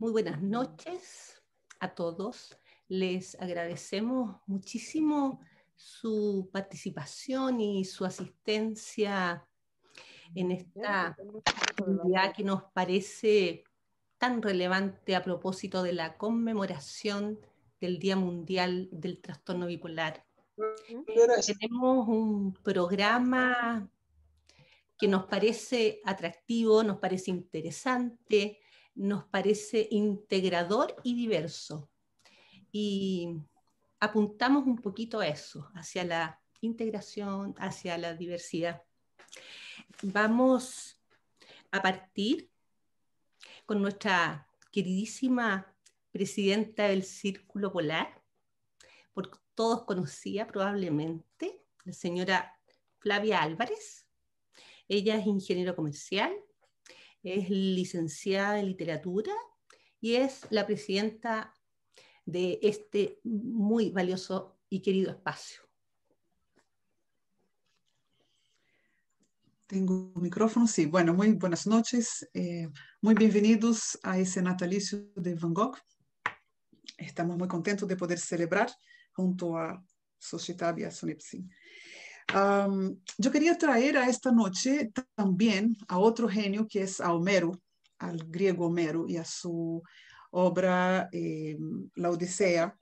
Muy buenas noches a todos. Les agradecemos muchísimo su participación y su asistencia en esta actividad que nos parece tan relevante a propósito de la conmemoración del Día Mundial del Trastorno Bipolar. Tenemos un programa que nos parece atractivo, nos parece interesante, nos parece integrador y diverso. Y apuntamos un poquito a eso, hacia la integración, hacia la diversidad. Vamos a partir con nuestra queridísima presidenta del Círculo Polar, por todos conocida probablemente, la señora Flavia Álvarez. Ella es ingeniero comercial, es licenciada en literatura y es la presidenta de este muy valioso y querido espacio. Tengo un micrófono, sí. Bueno, muy buenas noches. Muy bienvenidos a ese natalicio de Van Gogh. Estamos muy contentos de poder celebrar junto a Sociedad y a Sonepsin. Yo quería traer a esta noche también a otro genio que es a Homero, al griego Homero y a su obra La Odisea.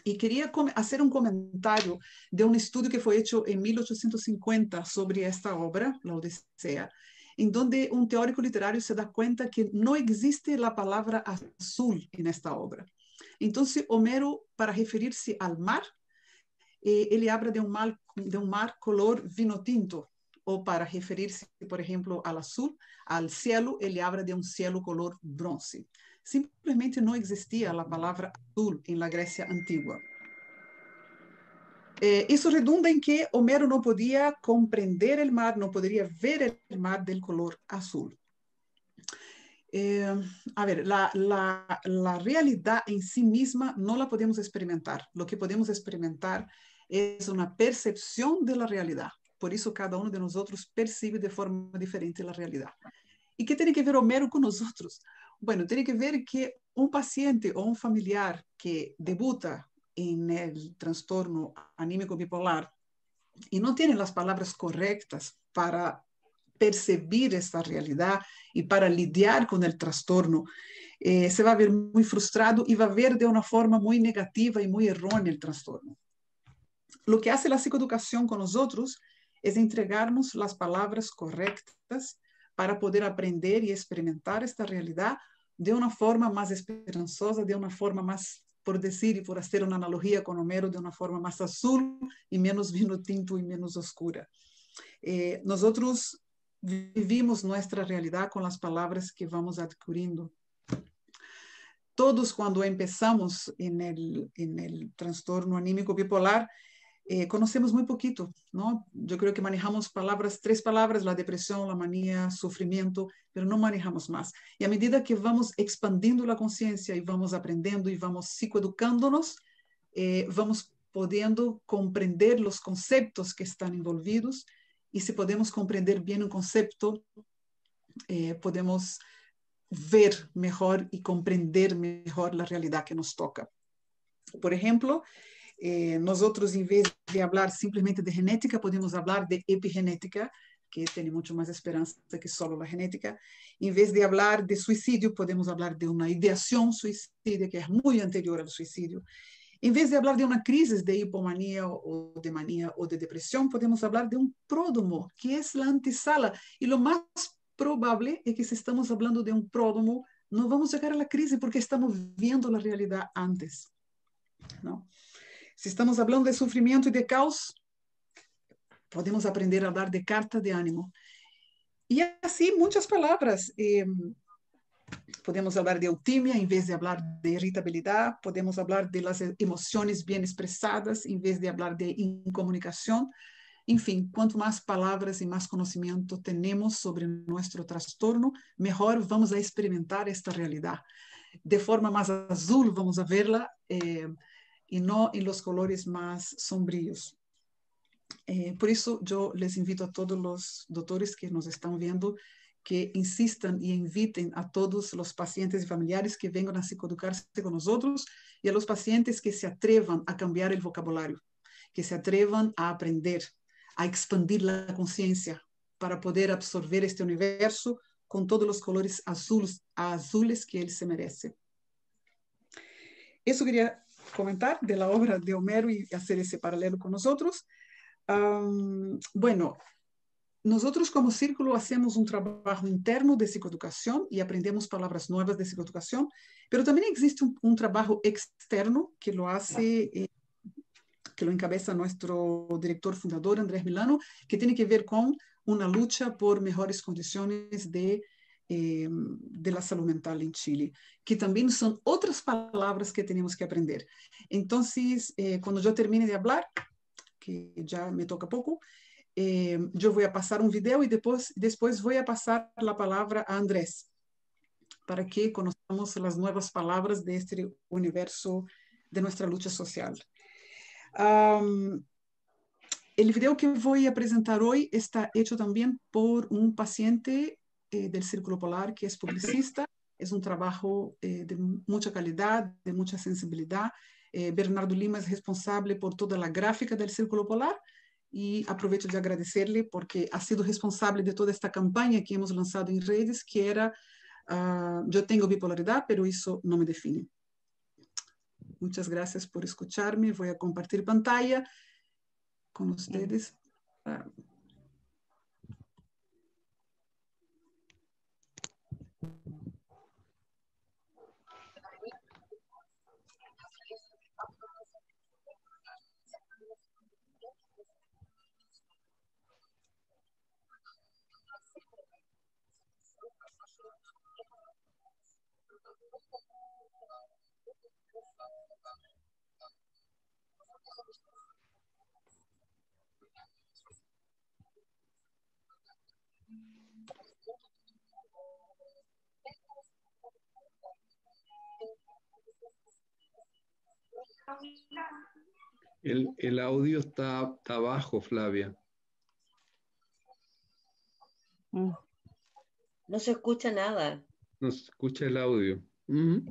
Y quería hacer un comentario de un estudio que fue hecho en 1850 sobre esta obra, La Odisea, en donde un teórico literario se da cuenta que no existe la palabra azul en esta obra. Entonces, Homero, para referirse al mar, ele habla de un mar color vino tinto, o para referirse, por ejemplo, al azul, al cielo, ele habla de un cielo color bronce. Simplesmente não existia a palavra azul em la Grécia antiga. Isso redunda em que Homero não podia compreender o mar, não poderia ver o mar del color azul. A ver, la realidad en sí misma no la podemos experimentar. Lo que podemos experimentar es una percepción de la realidad. Por eso cada uno de nosotros percibe de forma diferente la realidad. ¿Y qué tiene que ver Homero con nosotros? Bueno, tiene que ver que un paciente o un familiar que debuta en el trastorno anímico bipolar y no tiene las palabras correctas para percibir esta realidad y para lidiar con el trastorno, se va a ver muy frustrado y va a ver de una forma muy negativa y muy errónea el trastorno. Lo que hace la psicoeducación con nosotros es entregarnos las palabras correctas para poder aprender y experimentar esta realidad de una forma más esperanzosa, de una forma más, por decir y por hacer una analogía con Homero, de una forma más azul y menos vino tinto y menos oscura. Nosotros vivimos nuestra realidad con las palabras que vamos adquiriendo. Todos cuando empezamos en el trastorno anímico bipolar, conocemos muy poquito, ¿no? Yo creo que manejamos tres palabras, la depresión, la manía, sufrimiento, pero no manejamos más. Y a medida que vamos expandiendo la conciencia y vamos aprendiendo y vamos psicoeducándonos, vamos pudiendo comprender los conceptos que están envolvidos. Y si podemos comprender bien un concepto, podemos ver mejor y comprender mejor la realidad que nos toca. Por ejemplo, nosotros en vez de hablar simplemente de genética, podemos hablar de epigenética, que tiene mucho más esperanza que solo la genética. En vez de hablar de suicidio, podemos hablar de una ideación suicida, que es muy anterior al suicidio. En vez de hablar de una crisis de hipomanía o de manía o de depresión, podemos hablar de un pródromo, que es la antesala. Y lo más probable es que si estamos hablando de un pródromo, no vamos a llegar a la crisis porque estamos viendo la realidad antes, ¿no? Si estamos hablando de sufrimiento y de caos, podemos aprender a hablar de carta de ánimo. Y así muchas palabras. Podemos hablar de eutimia en vez de hablar de irritabilidad. Podemos hablar de las emociones bien expresadas en vez de hablar de incomunicación. En fin, cuanto más palabras y más conocimiento tenemos sobre nuestro trastorno, mejor vamos a experimentar esta realidad. De forma más azul vamos a verla, y no en los colores más sombríos. Por eso yo les invito a todos los doctores que nos están viendo que insistan y inviten a todos los pacientes y familiares que vengan a psicoeducarse con nosotros y a los pacientes que se atrevan a cambiar el vocabulario, que se atrevan a aprender, a expandir la conciencia para poder absorber este universo con todos los colores azules que él se merece. Eso quería comentar de la obra de Homero y hacer ese paralelo con nosotros. Bueno, nosotros como círculo hacemos un trabajo interno de psicoeducación y aprendemos palabras nuevas de psicoeducación, pero también existe un trabajo externo que lo hace, que lo encabeza nuestro director fundador, Andrés Milano, que tiene que ver con una lucha por mejores condiciones de la salud mental en Chile, que también son otras palabras que tenemos que aprender. Entonces, cuando yo termine de hablar, que ya me toca poco, yo voy a pasar un video y después voy a pasar la palabra a Andrés para que conozcamos las nuevas palabras de este universo de nuestra lucha social. El video que voy a presentar hoy está hecho también por un paciente del Círculo Polar que es publicista. Es un trabajo de mucha calidad, de mucha sensibilidad. Bernardo Lima es responsable por toda la gráfica del Círculo Polar y aprovecho de agradecerle porque ha sido responsable de toda esta campaña que hemos lanzado en redes, que era yo tengo bipolaridad, pero eso no me define. Muchas gracias por escucharme. Voy a compartir pantalla con ustedes. El audio está bajo, Flavia. No se escucha nada. No se escucha el audio. ¿No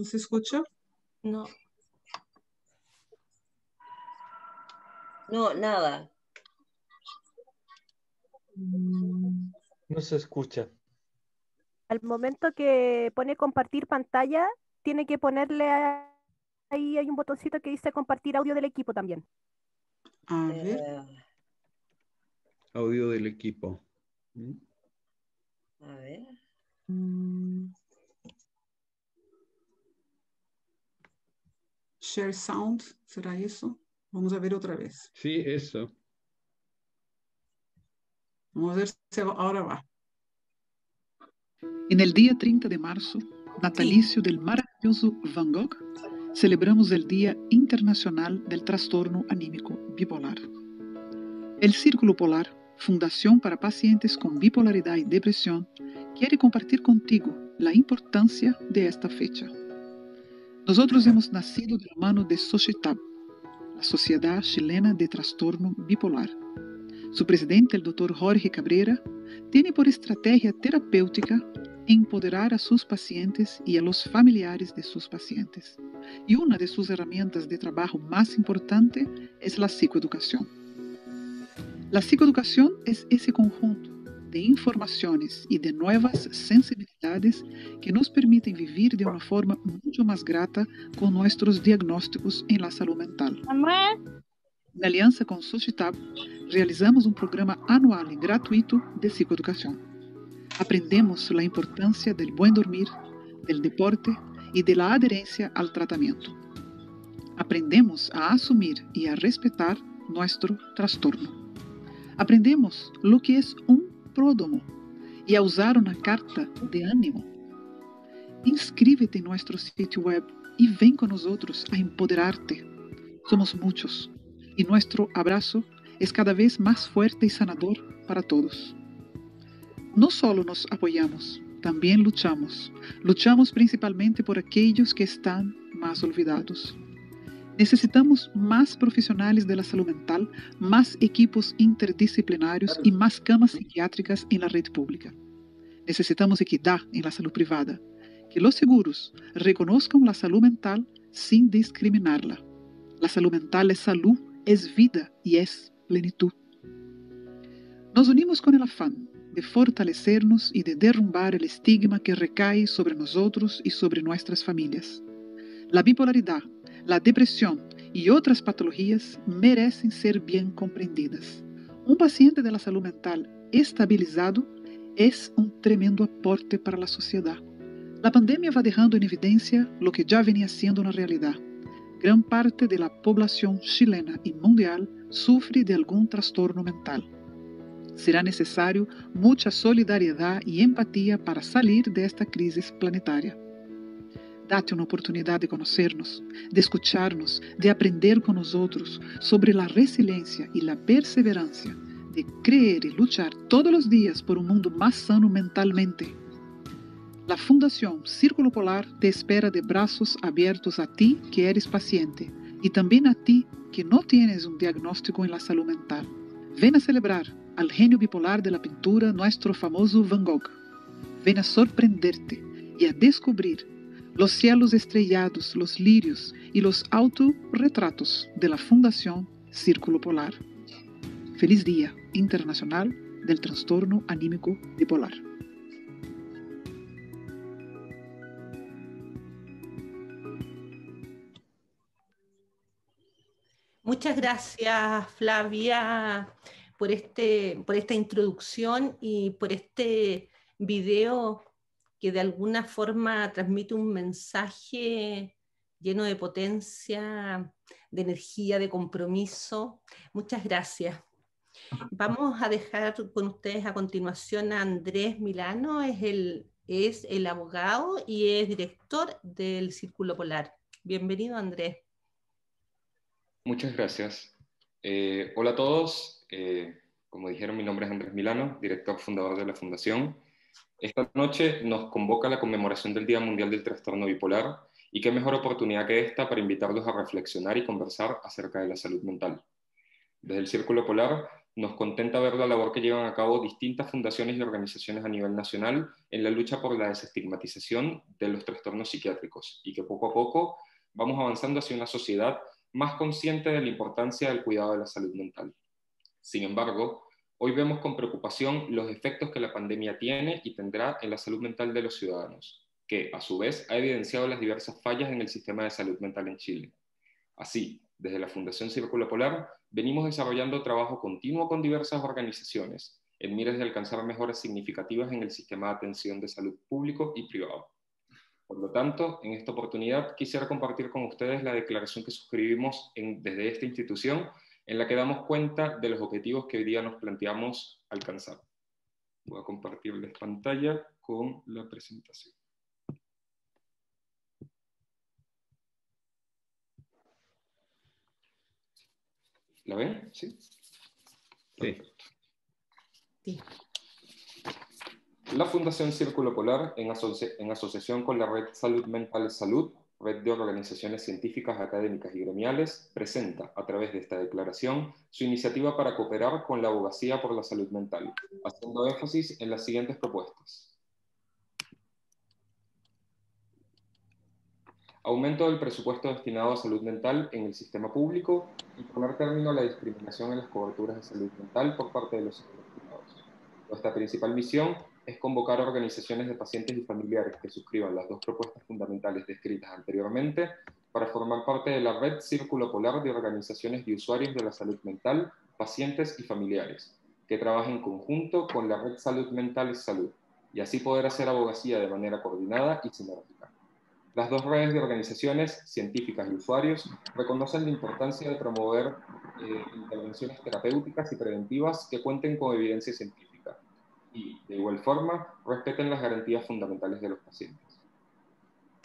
se escucha? No. No, nada. No se escucha. Al momento que pone compartir pantalla, tiene que ponerle ahí hay un botoncito que dice compartir audio del equipo también. A ver. Audio del equipo. A ver. Share sound, ¿será eso? Vamos a ver otra vez. Sí, eso. Vamos a ver si ahora va. En el día 30 de marzo, natalicio del maravilloso Van Gogh, celebramos el Día Internacional del Trastorno Anímico Bipolar. El Círculo Polar, Fundación para Pacientes con Bipolaridad y Depresión, quiere compartir contigo la importancia de esta fecha. Nosotros hemos nacido de la mano de Socitab, la Sociedad Chilena de Trastorno Bipolar. Su presidente, el Dr. Jorge Cabrera, tiene por estrategia terapéutica empoderar a sus pacientes y a los familiares de sus pacientes. Y una de sus herramientas de trabajo más importante es la psicoeducación. La psicoeducación es ese conjunto de informaciones y de nuevas sensibilidades que nos permiten vivir de una forma mucho más grata con nuestros diagnósticos en la salud mental. Mamá. En alianza con Socitab, realizamos un programa anual y gratuito de psicoeducación. Aprendemos la importancia del buen dormir, del deporte y de la adherencia al tratamiento. Aprendemos a asumir y a respetar nuestro trastorno. Aprendemos lo que es un pródromo y a usar una carta de ánimo. Inscríbete en nuestro sitio web y ven con nosotros a empoderarte. Somos muchos y nuestro abrazo es cada vez más fuerte y sanador para todos. No solo nos apoyamos, también luchamos. Luchamos principalmente por aquellos que están más olvidados. Necesitamos más profesionales de la salud mental, más equipos interdisciplinarios y más camas psiquiátricas en la red pública. Necesitamos equidad en la salud privada, que los seguros reconozcan la salud mental sin discriminarla. La salud mental es salud, es vida y es plenitud. Nos unimos con el afán de fortalecernos y de derrumbar el estigma que recae sobre nosotros y sobre nuestras familias. La bipolaridad, la depresión y otras patologías merecen ser bien comprendidas. Un paciente de la salud mental estabilizado es un tremendo aporte para la sociedad. La pandemia va dejando en evidencia lo que ya venía siendo una realidad. Gran parte de la población chilena y mundial sufre de algún trastorno mental. Será necesario mucha solidaridad y empatía para salir de esta crisis planetaria. Date una oportunidad de conocernos, de escucharnos, de aprender con nosotros sobre la resiliencia y la perseverancia, de creer y luchar todos los días por un mundo más sano mentalmente. La Fundación Círculo Polar te espera de brazos abiertos a ti que eres paciente y también a ti que no tienes un diagnóstico en la salud mental. Ven a celebrar al genio bipolar de la pintura, nuestro famoso Van Gogh. Ven a sorprenderte y a descubrir los cielos estrellados, los lirios y los autorretratos de la Fundación Círculo Polar. Feliz Día Internacional del Trastorno Anímico Bipolar. Muchas gracias, Flavia, por esta introducción y por este video que de alguna forma transmite un mensaje lleno de potencia, de energía, de compromiso. Muchas gracias. Vamos a dejar con ustedes a continuación a Andrés Milano, es el abogado y es director del Círculo Polar. Bienvenido, Andrés. Muchas gracias. Hola a todos. Como dijeron, mi nombre es Andrés Milano, director fundador de la Fundación. Esta noche nos convoca la conmemoración del Día Mundial del Trastorno Bipolar, y qué mejor oportunidad que esta para invitarlos a reflexionar y conversar acerca de la salud mental. Desde el Círculo Polar nos contenta ver la labor que llevan a cabo distintas fundaciones y organizaciones a nivel nacional en la lucha por la desestigmatización de los trastornos psiquiátricos, y que poco a poco vamos avanzando hacia una sociedad más consciente de la importancia del cuidado de la salud mental. Sin embargo, hoy vemos con preocupación los efectos que la pandemia tiene y tendrá en la salud mental de los ciudadanos, que a su vez ha evidenciado las diversas fallas en el sistema de salud mental en Chile. Así, desde la Fundación Círculo Polar, venimos desarrollando trabajo continuo con diversas organizaciones, en miras de alcanzar mejoras significativas en el sistema de atención de salud público y privado. Por lo tanto, en esta oportunidad quisiera compartir con ustedes la declaración que suscribimos desde esta institución, en la que damos cuenta de los objetivos que hoy día nos planteamos alcanzar. Voy a compartirles pantalla con la presentación. ¿La ven? ¿Sí? Sí. Sí. La Fundación Círculo Polar, en asociación con la Red Salud Mental Salud, red de organizaciones científicas, académicas y gremiales, presenta, a través de esta declaración, su iniciativa para cooperar con la abogacía por la salud mental, haciendo énfasis en las siguientes propuestas. Aumento del presupuesto destinado a salud mental en el sistema público y poner término a la discriminación en las coberturas de salud mental por parte de los sectores privados. Nuestra principal misión es convocar a organizaciones de pacientes y familiares que suscriban las dos propuestas fundamentales descritas anteriormente para formar parte de la red Círculo Polar de organizaciones de usuarios de la salud mental, pacientes y familiares, que trabajen en conjunto con la red Salud Mental Salud, y así poder hacer abogacía de manera coordinada y sinérgica. Las dos redes de organizaciones, científicas y usuarios, reconocen la importancia de promover intervenciones terapéuticas y preventivas que cuenten con evidencia científica y, de igual forma, respeten las garantías fundamentales de los pacientes.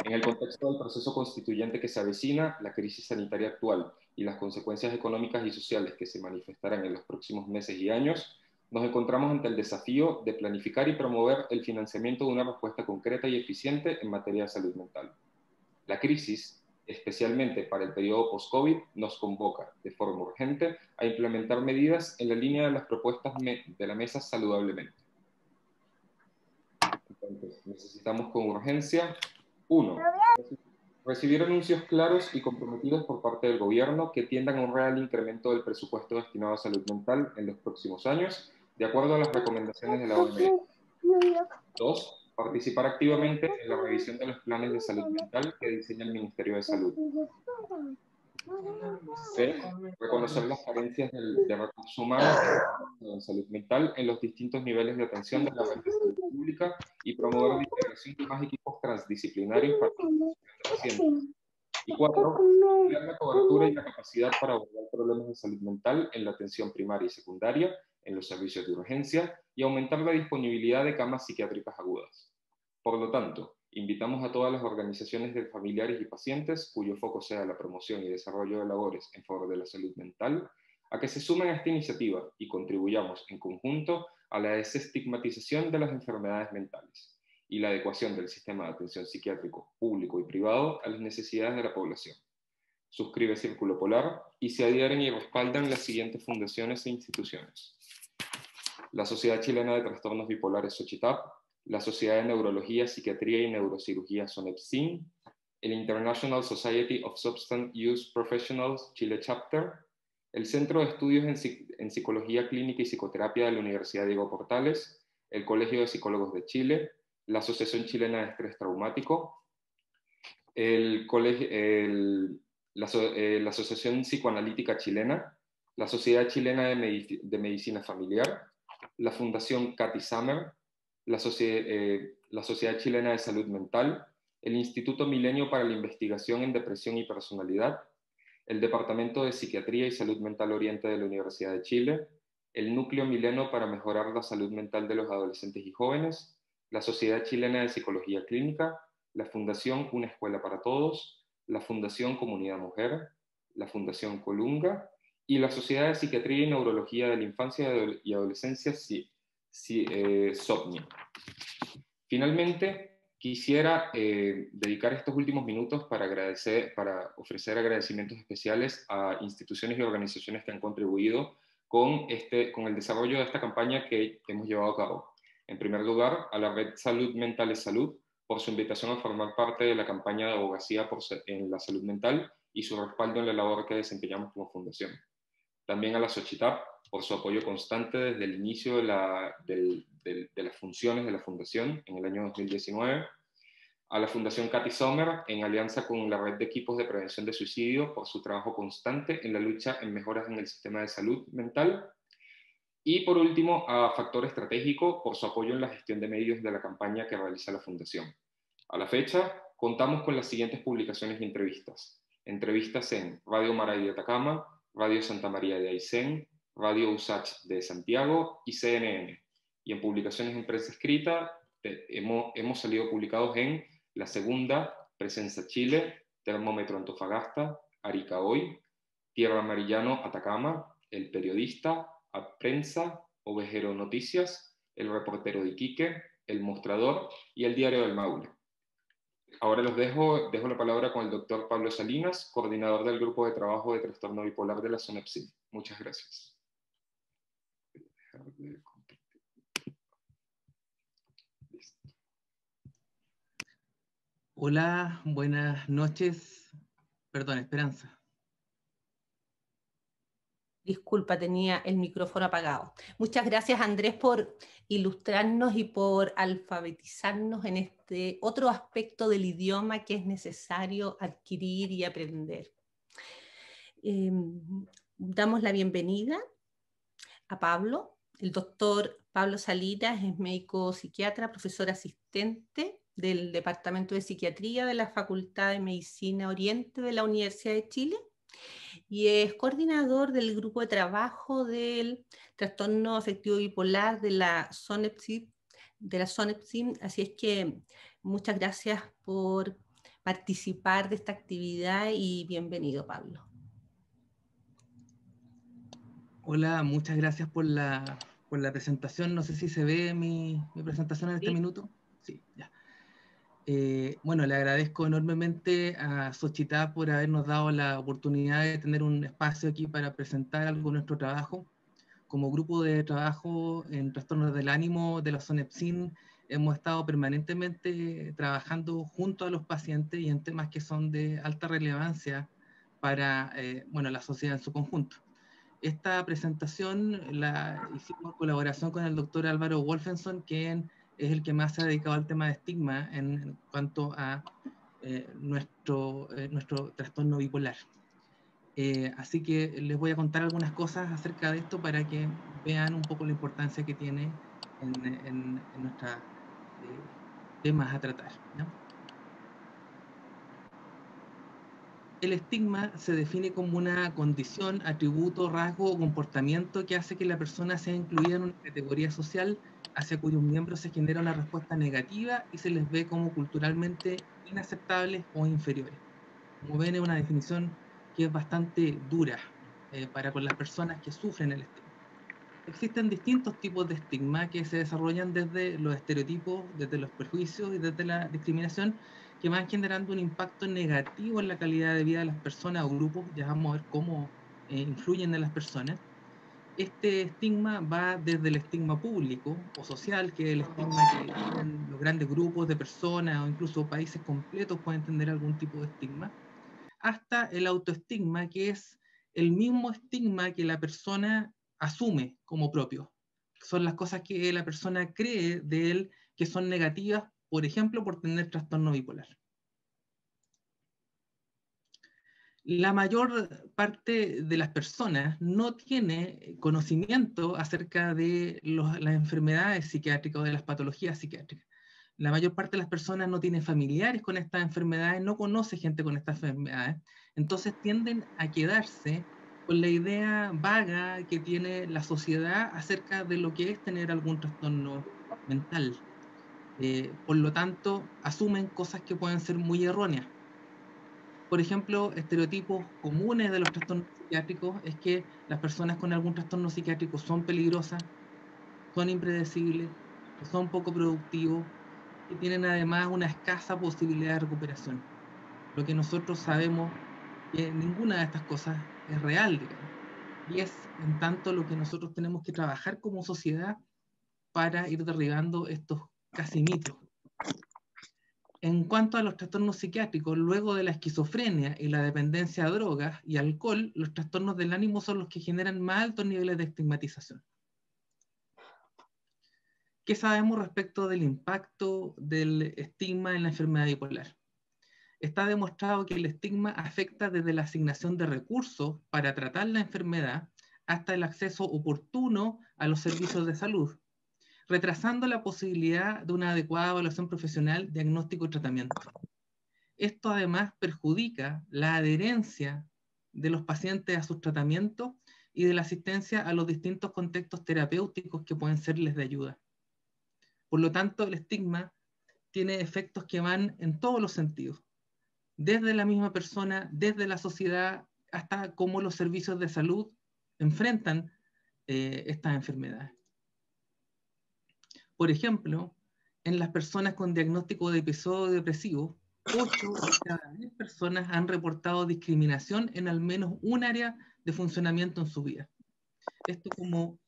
En el contexto del proceso constituyente que se avecina, la crisis sanitaria actual y las consecuencias económicas y sociales que se manifestarán en los próximos meses y años, nos encontramos ante el desafío de planificar y promover el financiamiento de una respuesta concreta y eficiente en materia de salud mental. La crisis especialmente para el periodo post-COVID, nos convoca de forma urgente a implementar medidas en la línea de las propuestas de la mesa saludablemente. Entonces, necesitamos con urgencia, 1, recibir anuncios claros y comprometidos por parte del gobierno que tiendan a un real incremento del presupuesto destinado a salud mental en los próximos años, de acuerdo a las recomendaciones de la OMS. 2, participar activamente en la revisión de los planes de salud mental que diseña el Ministerio de Salud. 3, reconocer las carencias de recursos humanos en salud mental en los distintos niveles de atención de la red de salud pública y promover la integración de más equipos transdisciplinarios para la atención de pacientes. Y 4, ampliar la cobertura y la capacidad para abordar problemas de salud mental en la atención primaria y secundaria, en los servicios de urgencia y aumentar la disponibilidad de camas psiquiátricas agudas. Por lo tanto, invitamos a todas las organizaciones de familiares y pacientes cuyo foco sea la promoción y desarrollo de labores en favor de la salud mental a que se sumen a esta iniciativa y contribuyamos en conjunto a la desestigmatización de las enfermedades mentales y la adecuación del sistema de atención psiquiátrico público y privado a las necesidades de la población. Suscribe Círculo Polar y se adhieren y respaldan las siguientes fundaciones e instituciones: la Sociedad Chilena de Trastornos Bipolares Xochitap, la Sociedad de Neurología, Psiquiatría y Neurocirugía SONEPSIN, el International Society of Substance Use Professionals Chile Chapter, el Centro de Estudios en Psicología Clínica y Psicoterapia de la Universidad Diego Portales, el Colegio de Psicólogos de Chile, la Asociación Chilena de Estrés Traumático, la Asociación Psicoanalítica Chilena, la Sociedad Chilena de Medicina Familiar, la Fundación Cathy Summer, la Sociedad Chilena de Salud Mental, el Instituto Milenio para la Investigación en Depresión y Personalidad, el Departamento de Psiquiatría y Salud Mental Oriente de la Universidad de Chile, el Núcleo Mileno para mejorar la salud mental de los adolescentes y jóvenes, la Sociedad Chilena de Psicología Clínica, la Fundación Una Escuela para Todos, la Fundación Comunidad Mujer, la Fundación Colunga y la Sociedad de Psiquiatría y Neurología de la Infancia y Adolescencia, SOPNI. Finalmente, quisiera dedicar estos últimos minutos para ofrecer agradecimientos especiales a instituciones y organizaciones que han contribuido con el desarrollo de esta campaña que hemos llevado a cabo. En primer lugar, a la Red Salud Mental es Salud, por su invitación a formar parte de la campaña de abogacía en la salud mental y su respaldo en la labor que desempeñamos como fundación. También a la Xochitap, por su apoyo constante desde el inicio de las funciones de la fundación en el año 2019. A la Fundación Cathy Summer, en alianza con la Red de Equipos de Prevención de Suicidio, por su trabajo constante en la lucha en mejoras en el sistema de salud mental. Y por último, a Factor Estratégico, por su apoyo en la gestión de medios de la campaña que realiza la Fundación. A la fecha, contamos con las siguientes publicaciones y entrevistas. Entrevistas en Radio Maray de Atacama, Radio Santa María de Aysén, Radio USACH de Santiago y CNN. Y en publicaciones en prensa escrita, hemos salido publicados en La Segunda, Presencia Chile, Termómetro Antofagasta, Arica Hoy, Tierra Amarillano Atacama, El Periodista, A Prensa, Ovejero Noticias, El Reportero de Iquique, El Mostrador y El Diario del Maule. Ahora dejo la palabra con el doctor Pablo Salinas, coordinador del Grupo de Trabajo de Trastorno Bipolar de la SONEPSIN. Muchas gracias. Hola, buenas noches. Perdón, Esperanza. Disculpa, tenía el micrófono apagado. Muchas gracias, Andrés, por ilustrarnos y por alfabetizarnos en este otro aspecto del idioma que es necesario adquirir y aprender. Damos la bienvenida a Pablo. El doctor Pablo Salinas es médico psiquiatra, profesor asistente del Departamento de Psiquiatría de la Facultad de Medicina Oriente de la Universidad de Chile y es coordinador del grupo de trabajo del trastorno afectivo bipolar de la SONEPSIN, así es que muchas gracias por participar de esta actividad y bienvenido, Pablo. Hola, muchas gracias por la presentación. No sé si se ve mi presentación en este minuto. Sí, ya. Bueno, le agradezco enormemente a Xochitá por habernos dado la oportunidad de tener un espacio aquí para presentar algo de nuestro trabajo. Como grupo de trabajo en trastornos del ánimo de la SONEPSIN, hemos estado permanentemente trabajando junto a los pacientes y en temas que son de alta relevancia para bueno, la sociedad en su conjunto. Esta presentación la hicimos en colaboración con el doctor Álvaro Wolfenson, quien es el que más se ha dedicado al tema de estigma en cuanto a nuestro trastorno bipolar. Así que les voy a contar algunas cosas acerca de esto para que vean un poco la importancia que tiene en nuestros temas a tratar, ¿no? El estigma se define como una condición, atributo, rasgo o comportamiento que hace que la persona sea incluida en una categoría social hacia cuyos miembros se genera una respuesta negativa y se les ve como culturalmente inaceptables o inferiores. Como ven, es una definición que es bastante dura para con las personas que sufren el estigma. Existen distintos tipos de estigma que se desarrollan desde los estereotipos, desde los prejuicios y desde la discriminación, que van generando un impacto negativo en la calidad de vida de las personas o grupos. Ya vamos a ver cómo influyen en las personas. Este estigma va desde el estigma público o social, que es el estigma que tienen los grandes grupos de personas o incluso países completos pueden tener algún tipo de estigma, hasta el autoestigma, que es el mismo estigma que la persona asume como propio. Son las cosas que la persona cree de él que son negativas, por ejemplo, por tener trastorno bipolar. La mayor parte de las personas no tiene conocimiento acerca de las enfermedades psiquiátricas o de las patologías psiquiátricas. La mayor parte de las personas no tiene familiares con estas enfermedades, no conoce gente con estas enfermedades, entonces tienden a quedarse con la idea vaga que tiene la sociedad acerca de lo que es tener algún trastorno mental. Por lo tanto, asumen cosas que pueden ser muy erróneas. Por ejemplo, estereotipos comunes de los trastornos psiquiátricos es que las personas con algún trastorno psiquiátrico son peligrosas, son impredecibles, son poco productivos y tienen además una escasa posibilidad de recuperación. Lo que nosotros sabemos que ninguna de estas cosas es real, digamos. Y es en tanto lo que nosotros tenemos que trabajar como sociedad para ir derribando estos casi mitos. En cuanto a los trastornos psiquiátricos, luego de la esquizofrenia y la dependencia a drogas y alcohol, los trastornos del ánimo son los que generan más altos niveles de estigmatización. ¿Qué sabemos respecto del impacto del estigma en la enfermedad bipolar? Está demostrado que el estigma afecta desde la asignación de recursos para tratar la enfermedad hasta el acceso oportuno a los servicios de salud, retrasando la posibilidad de una adecuada evaluación profesional, diagnóstico y tratamiento. Esto además perjudica la adherencia de los pacientes a sus tratamientos y de la asistencia a los distintos contextos terapéuticos que pueden serles de ayuda. Por lo tanto, el estigma tiene efectos que van en todos los sentidos, desde la misma persona, desde la sociedad, hasta cómo los servicios de salud enfrentan estas enfermedades. Por ejemplo, en las personas con diagnóstico de episodio depresivo, 8 de cada 10 personas han reportado discriminación en al menos un área de funcionamiento en su vida. Esto como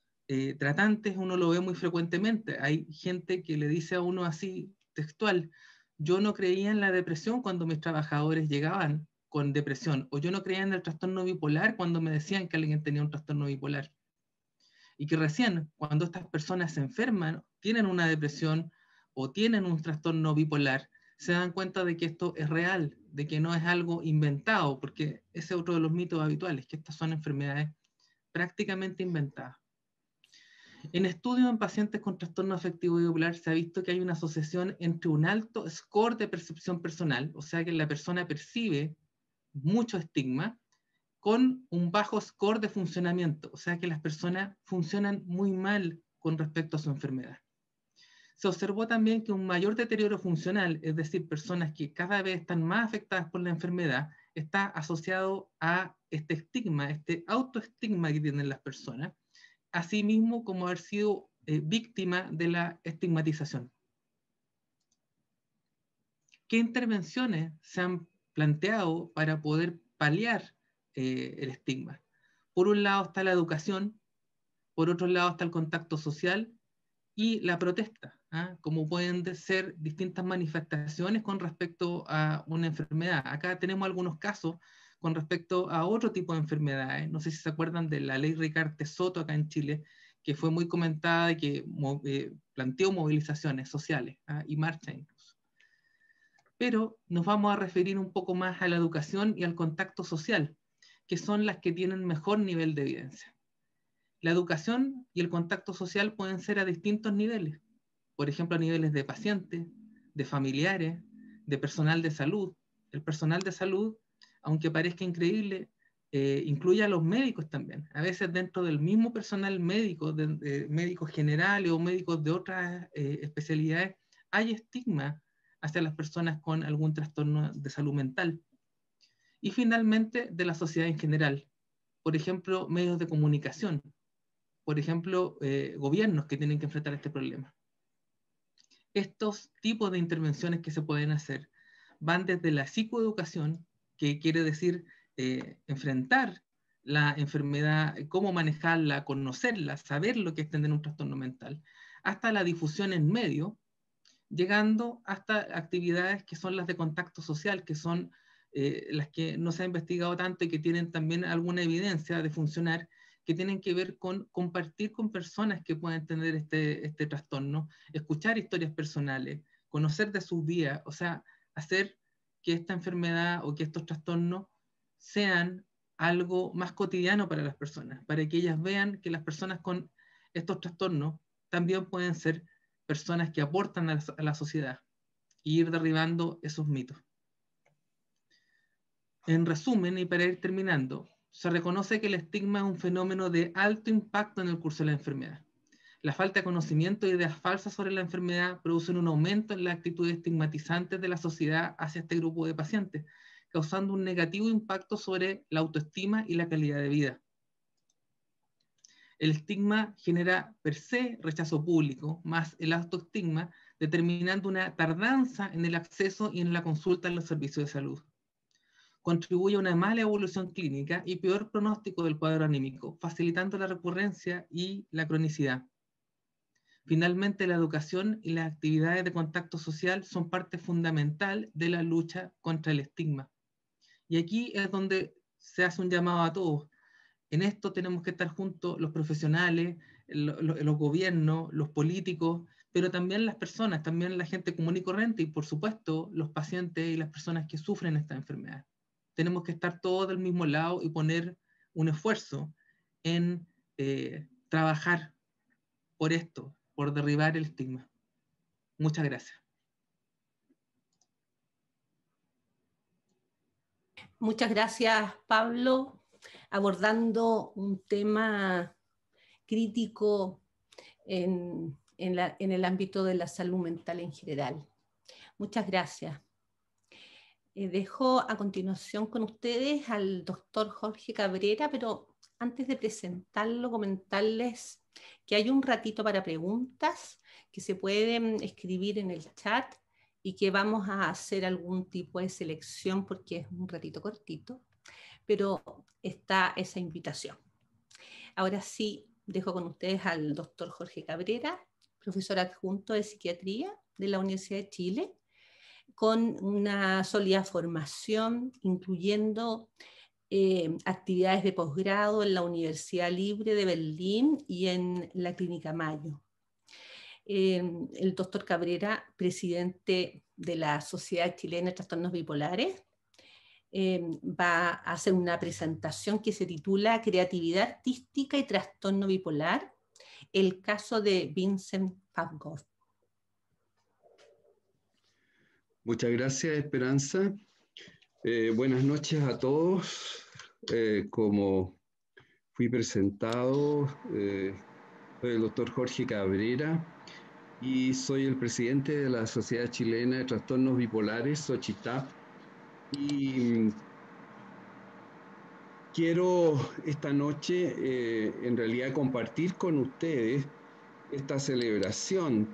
tratantes uno lo ve muy frecuentemente. Hay gente que le dice a uno así, textual, yo no creía en la depresión cuando mis trabajadores llegaban con depresión, o yo no creía en el trastorno bipolar cuando me decían que alguien tenía un trastorno bipolar. Y que recién, cuando estas personas se enferman, tienen una depresión o tienen un trastorno bipolar, se dan cuenta de que esto es real, de que no es algo inventado, porque ese es otro de los mitos habituales, que estas son enfermedades prácticamente inventadas. En estudios en pacientes con trastorno afectivo bipolar se ha visto que hay una asociación entre un alto score de percepción personal, o sea que la persona percibe mucho estigma, con un bajo score de funcionamiento, o sea que las personas funcionan muy mal con respecto a su enfermedad. Se observó también que un mayor deterioro funcional, es decir, personas que cada vez están más afectadas por la enfermedad, está asociado a este estigma, este autoestigma que tienen las personas, así mismo como haber sido víctima de la estigmatización. ¿qué intervenciones se han planteado para poder paliar el estigma? Por un lado está la educación, por otro lado está el contacto social y la protesta, como pueden ser distintas manifestaciones con respecto a una enfermedad. Acá tenemos algunos casos con respecto a otro tipo de enfermedades. No sé si se acuerdan de la ley Ricarte-Soto acá en Chile, que fue muy comentada y que planteó movilizaciones sociales y marchas incluso. Pero nos vamos a referir un poco más a la educación y al contacto social, que son las que tienen mejor nivel de evidencia. La educación y el contacto social pueden ser a distintos niveles. Por ejemplo, a niveles de pacientes, de familiares, de personal de salud. El personal de salud, aunque parezca increíble, incluye a los médicos también. A veces dentro del mismo personal médico, de médicos generales o médicos de otras especialidades, hay estigma hacia las personas con algún trastorno de salud mental. Y finalmente, de la sociedad en general. Por ejemplo, medios de comunicación. Por ejemplo, gobiernos que tienen que enfrentar este problema. Estos tipos de intervenciones que se pueden hacer van desde la psicoeducación, que quiere decir enfrentar la enfermedad, cómo manejarla, conocerla, saber lo que es tener un trastorno mental, hasta la difusión en medio, llegando hasta actividades que son las de contacto social, que son las que no se ha investigado tanto y que tienen también alguna evidencia de funcionar, que tienen que ver con compartir con personas que pueden tener este trastorno, escuchar historias personales, conocer de sus vidas, o sea, hacer que esta enfermedad o que estos trastornos sean algo más cotidiano para las personas, para que ellas vean que las personas con estos trastornos también pueden ser personas que aportan a la sociedad y ir derribando esos mitos. En resumen, y para ir terminando, se reconoce que el estigma es un fenómeno de alto impacto en el curso de la enfermedad. La falta de conocimiento e ideas falsas sobre la enfermedad producen un aumento en las actitudes estigmatizantes de la sociedad hacia este grupo de pacientes, causando un negativo impacto sobre la autoestima y la calidad de vida. El estigma genera per se rechazo público, más el autoestigma, determinando una tardanza en el acceso y en la consulta en los servicios de salud. Contribuye a una mala evolución clínica y peor pronóstico del cuadro anímico, facilitando la recurrencia y la cronicidad. Finalmente, la educación y las actividades de contacto social son parte fundamental de la lucha contra el estigma. Y aquí es donde se hace un llamado a todos. En esto tenemos que estar juntos los profesionales, los gobiernos, los políticos, pero también las personas, también la gente común y corriente y por supuesto los pacientes y las personas que sufren esta enfermedad. Tenemos que estar todos del mismo lado y poner un esfuerzo en trabajar por esto, por derribar el estigma. Muchas gracias. Muchas gracias, Pablo, abordando un tema crítico en el ámbito de la salud mental en general. Muchas gracias. Dejo a continuación con ustedes al doctor Jorge Cabrera, pero antes de presentarlo, comentarles que hay un ratito para preguntas que se pueden escribir en el chat y que vamos a hacer algún tipo de selección porque es un ratito cortito, pero está esa invitación. Ahora sí, dejo con ustedes al doctor Jorge Cabrera, profesor adjunto de psiquiatría de la Universidad de Chile, con una sólida formación, incluyendo actividades de posgrado en la Universidad Libre de Berlín y en la Clínica Mayo. El doctor Cabrera, presidente de la Sociedad Chilena de Trastornos Bipolares, va a hacer una presentación que se titula Creatividad Artística y Trastorno Bipolar, el caso de Vincent van Gogh. Muchas gracias, Esperanza. Buenas noches a todos. Como fui presentado, soy el doctor Jorge Cabrera y soy el presidente de la Sociedad Chilena de Trastornos Bipolares, SOCHITAP. Y quiero esta noche en realidad compartir con ustedes esta celebración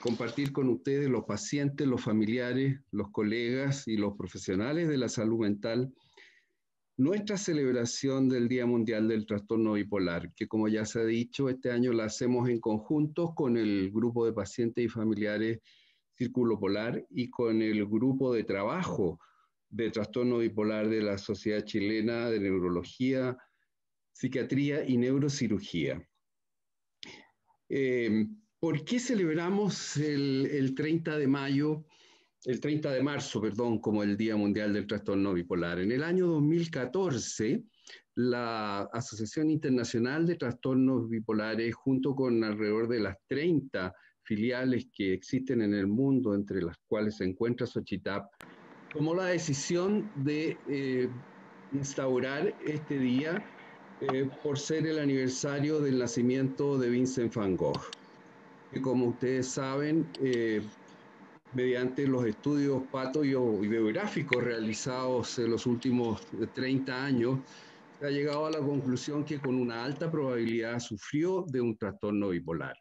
compartir con ustedes, los pacientes, los familiares, los colegas y los profesionales de la salud mental, nuestra celebración del Día Mundial del Trastorno Bipolar, que como ya se ha dicho, este año la hacemos en conjunto con el grupo de pacientes y familiares Círculo Polar y con el grupo de trabajo de trastorno bipolar de la Sociedad Chilena de Neurología, Psiquiatría y Neurocirugía. ¿Por qué celebramos el 30 de marzo, como el Día Mundial del Trastorno Bipolar? En el año 2014, la Asociación Internacional de Trastornos Bipolares, junto con alrededor de las 30 filiales que existen en el mundo, entre las cuales se encuentra Xochitap, tomó la decisión de instaurar este día por ser el aniversario del nacimiento de Vincent van Gogh, que como ustedes saben, mediante los estudios patobiográficos realizados en los últimos 30 años, se ha llegado a la conclusión que con una alta probabilidad sufrió de un trastorno bipolar.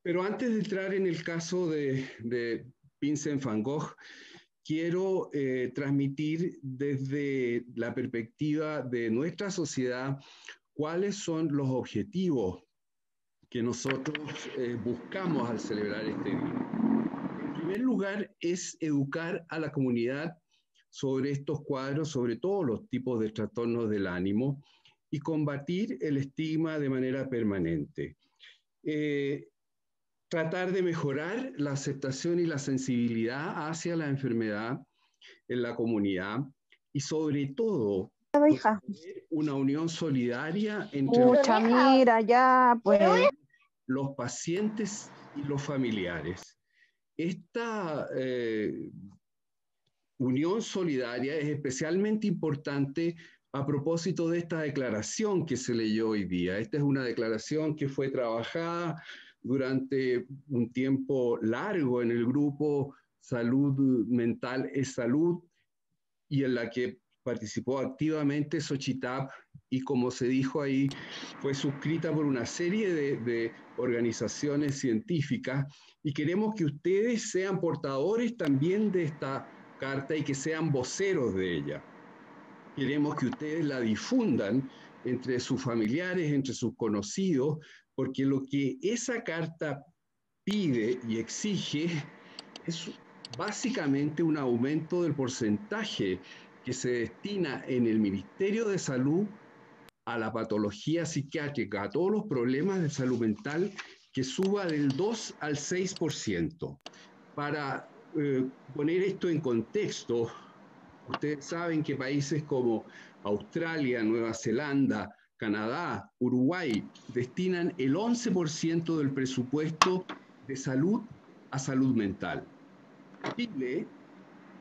Pero antes de entrar en el caso de Vincent van Gogh, quiero transmitir desde la perspectiva de nuestra sociedad cuáles son los objetivos que nosotros buscamos al celebrar este día. En primer lugar, es educar a la comunidad sobre estos cuadros, sobre todos los tipos de trastornos del ánimo, y combatir el estigma de manera permanente. Tratar de mejorar la aceptación y la sensibilidad hacia la enfermedad en la comunidad y sobre todo una unión solidaria entre los pacientes y los familiares. Esta unión solidaria es especialmente importante a propósito de esta declaración que se leyó hoy día. Esta es una declaración que fue trabajada durante un tiempo largo en el grupo Salud Mental es Salud, y en la que participó activamente Xochitap, y como se dijo ahí, fue suscrita por una serie de organizaciones científicas, y queremos que ustedes sean portadores también de esta carta y que sean voceros de ella. Queremos que ustedes la difundan entre sus familiares, entre sus conocidos, porque lo que esa carta pide y exige es básicamente un aumento del porcentaje que se destina en el Ministerio de Salud a la patología psiquiátrica, a todos los problemas de salud mental, que suba del 2 al 6%. Para poner esto en contexto, ustedes saben que países como Australia, Nueva Zelanda, Canadá, Uruguay destinan el 11% del presupuesto de salud a salud mental. Chile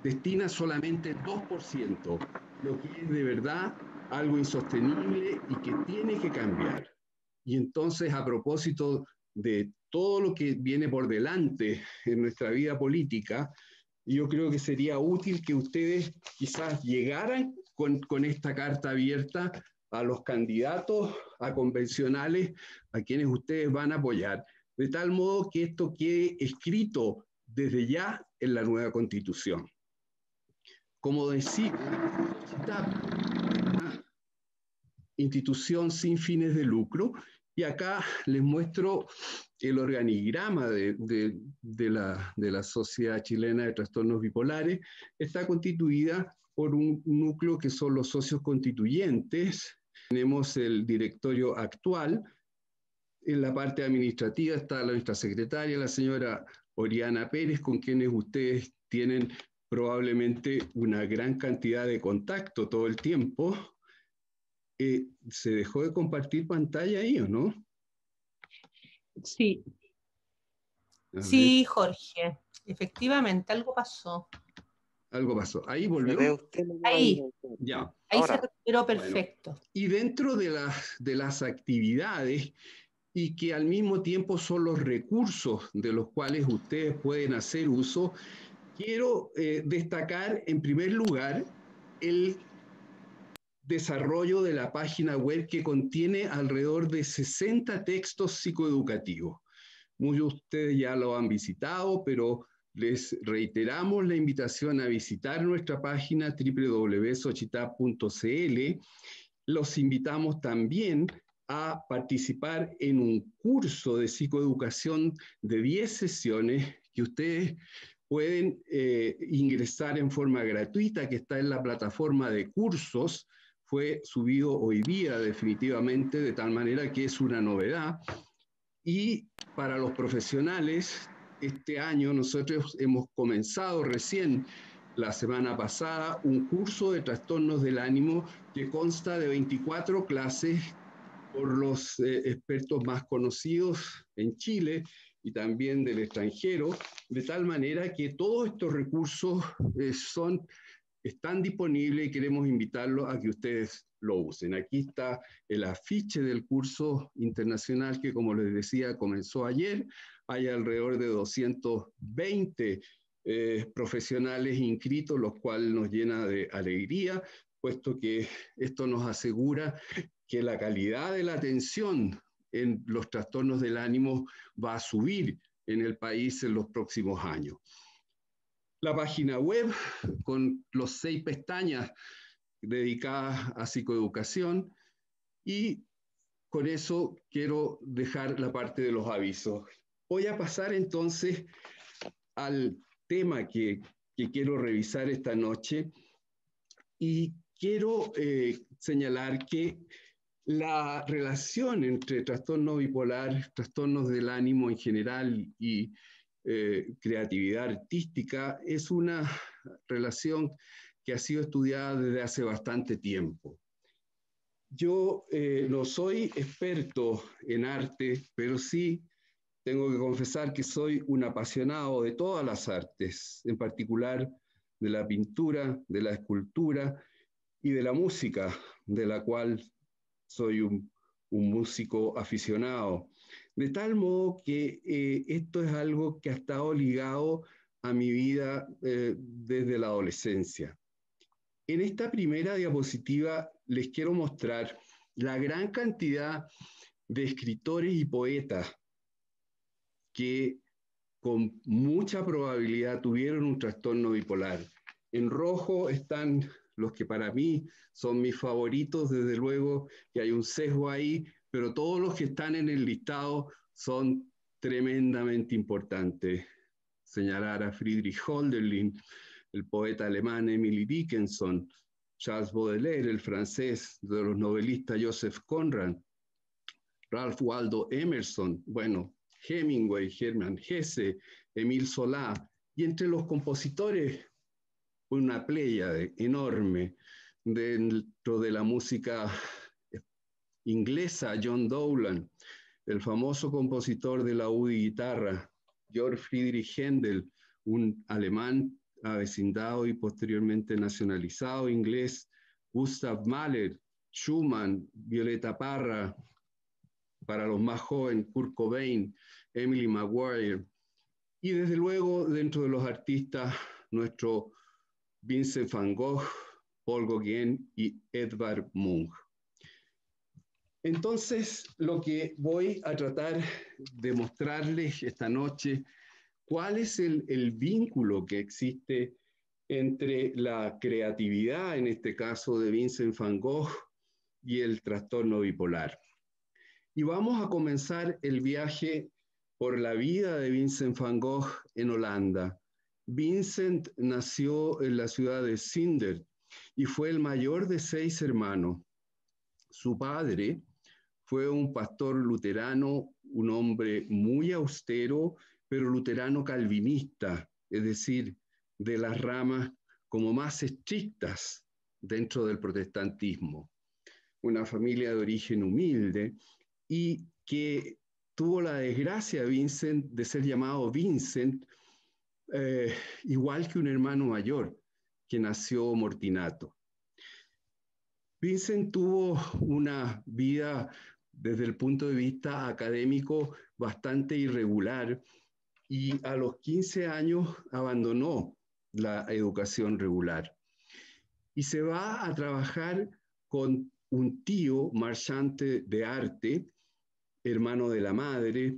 destina solamente el 2%, lo que es de verdad algo insostenible y que tiene que cambiar. Y entonces, a propósito de todo lo que viene por delante en nuestra vida política, yo creo que sería útil que ustedes quizás llegaran con esta carta abierta a los candidatos a convencionales a quienes ustedes van a apoyar, de tal modo que esto quede escrito desde ya en la nueva Constitución. Como decía, una institución sin fines de lucro, y acá les muestro el organigrama de la Sociedad Chilena de Trastornos Bipolares. Está constituida por un núcleo que son los socios constituyentes. Tenemos el directorio actual. En la parte administrativa está nuestra secretaria, la señora Oriana Pérez, con quienes ustedes tienen probablemente una gran cantidad de contacto todo el tiempo. ¿Se dejó de compartir pantalla ahí o no? Sí. Sí, Jorge. Efectivamente, algo pasó. Algo pasó. Ahí volvió. Ahí. Ya. Ahí se recuperó perfecto. Bueno, y dentro de las actividades, y que al mismo tiempo son los recursos de los cuales ustedes pueden hacer uso, quiero destacar en primer lugar el desarrollo de la página web, que contiene alrededor de 60 textos psicoeducativos. Muchos de ustedes ya lo han visitado, pero les reiteramos la invitación a visitar nuestra página www.xochitap.cl. Los invitamos también a participar en un curso de psicoeducación de 10 sesiones que ustedes pueden ingresar en forma gratuita, que está en la plataforma de cursos. Fue subido hoy día definitivamente, de tal manera que es una novedad. Y para los profesionales, este año nosotros hemos comenzado recién la semana pasada un curso de trastornos del ánimo que consta de 24 clases por los expertos más conocidos en Chile y también del extranjero, de tal manera que todos estos recursos están disponibles y queremos invitarlos a que ustedes lo usen. Aquí está el afiche del curso internacional que, como les decía, comenzó ayer. Hay alrededor de 220 profesionales inscritos, lo cual nos llena de alegría, puesto que esto nos asegura que la calidad de la atención en los trastornos del ánimo va a subir en el país en los próximos años. La página web con los 6 pestañas dedicadas a psicoeducación, y con eso quiero dejar la parte de los avisos. Voy a pasar entonces al tema que quiero revisar esta noche, y quiero señalar que la relación entre trastorno bipolar, trastornos del ánimo en general y creatividad artística es una relación que ha sido estudiada desde hace bastante tiempo. Yo no soy experto en arte, pero sí tengo que confesar que soy un apasionado de todas las artes, en particular de la pintura, de la escultura y de la música, de la cual soy un músico aficionado. De tal modo que esto es algo que ha estado ligado a mi vida desde la adolescencia. En esta primera diapositiva les quiero mostrar la gran cantidad de escritores y poetas que con mucha probabilidad tuvieron un trastorno bipolar. En rojo están los que para mí son mis favoritos, desde luego que hay un sesgo ahí, pero todos los que están en el listado son tremendamente importantes. Señalar a Friedrich Hölderlin, el poeta alemán Emily Dickinson, Charles Baudelaire, el francés, de los novelistas Joseph Conrad, Ralph Waldo Emerson, bueno, Hemingway, Hermann Hesse, Émile Zola, y entre los compositores una pléyade enorme dentro de la música inglesa, John Dowland, el famoso compositor de la oud y guitarra, Georg Friedrich Händel, un alemán avecindado y posteriormente nacionalizado inglés, Gustav Mahler, Schumann, Violeta Parra, para los más jóvenes, Kurt Cobain, Emily Maguire, y desde luego dentro de los artistas, nuestro Vincent van Gogh, Paul Gauguin y Edvard Munch. Entonces, lo que voy a tratar de mostrarles esta noche, cuál es el vínculo que existe entre la creatividad, en este caso de Vincent van Gogh, y el trastorno bipolar. Y vamos a comenzar el viaje por la vida de Vincent van Gogh en Holanda. Vincent nació en la ciudad de Zindert y fue el mayor de 6 hermanos. Su padre fue un pastor luterano, un hombre muy austero, pero luterano calvinista, es decir, de las ramas como más estrictas dentro del protestantismo. Una familia de origen humilde y que tuvo la desgracia, Vincent, de ser llamado Vincent, igual que un hermano mayor que nació mortinato. Vincent tuvo una vida desde el punto de vista académico bastante irregular y a los 15 años abandonó la educación regular y se va a trabajar con un tío marchante de arte, hermano de la madre,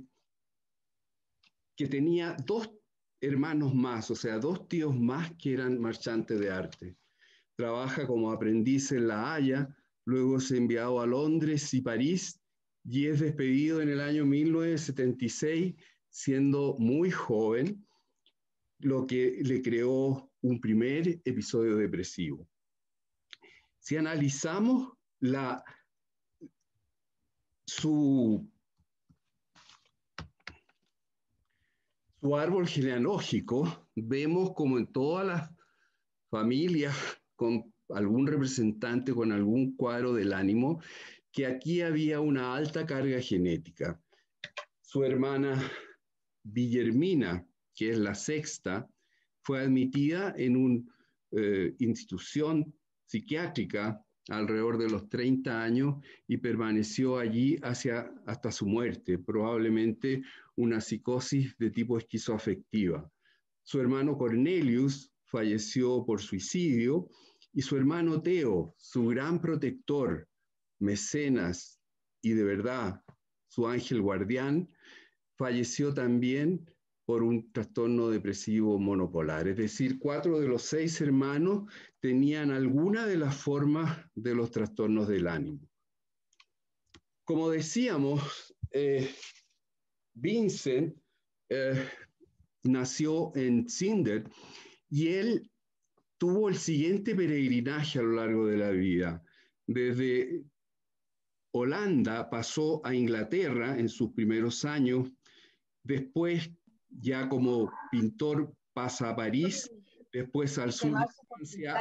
que tenía 2 hermanos más, o sea, 2 tíos más que eran marchantes de arte. Trabaja como aprendiz en La Haya, luego es enviado a Londres y París y es despedido en el año 1976, siendo muy joven, lo que le creó un primer episodio depresivo. Si analizamos su árbol genealógico, vemos como en todas las familias con algún representante con algún cuadro del ánimo, que aquí había una alta carga genética. Su hermana Guillermina, que es la sexta, fue admitida en una institución psiquiátrica alrededor de los 30 años y permaneció allí hasta su muerte, probablemente una psicosis de tipo esquizoafectiva. Su hermano Cornelius falleció por suicidio y su hermano Teo, su gran protector, mecenas y de verdad su ángel guardián, falleció también por un trastorno depresivo monopolar. Es decir, 4 de los 6 hermanos tenían alguna de las formas de los trastornos del ánimo. Como decíamos, Vincent nació en Zindert y él tuvo el siguiente peregrinaje a lo largo de la vida. Desde Holanda pasó a Inglaterra en sus primeros años, después ya como pintor pasa a París, después al sur de Francia,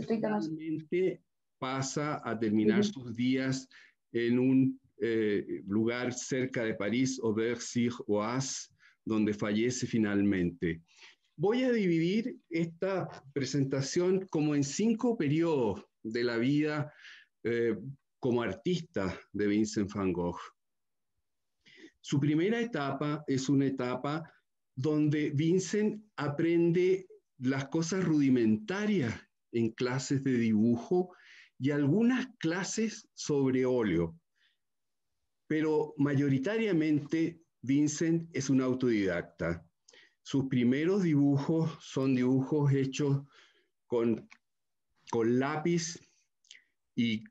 finalmente pasa a terminar sus días en un lugar cerca de París, Auvers-sur-Oise, donde fallece finalmente. Voy a dividir esta presentación como en 5 periodos de la vida como artista de Vincent van Gogh. Su primera etapa es una etapa donde Vincent aprende las cosas rudimentarias en clases de dibujo y algunas clases sobre óleo. Pero mayoritariamente Vincent es un autodidacta. Sus primeros dibujos son dibujos hechos con lápiz y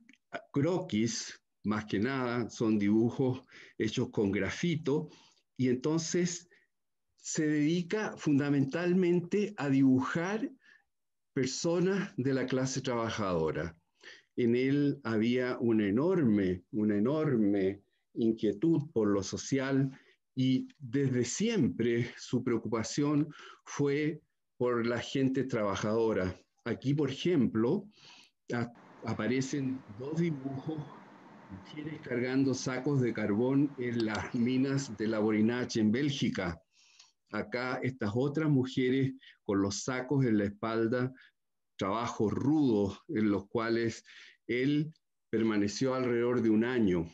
croquis, más que nada, son dibujos hechos con grafito, y entonces se dedica fundamentalmente a dibujar personas de la clase trabajadora. En él había una enorme inquietud por lo social y desde siempre su preocupación fue por la gente trabajadora. Aquí, por ejemplo, aparecen 2 dibujos, mujeres cargando sacos de carbón en las minas de Laborinage en Bélgica. Acá estas otras mujeres con los sacos en la espalda, trabajos rudos en los cuales él permaneció alrededor de 1 año.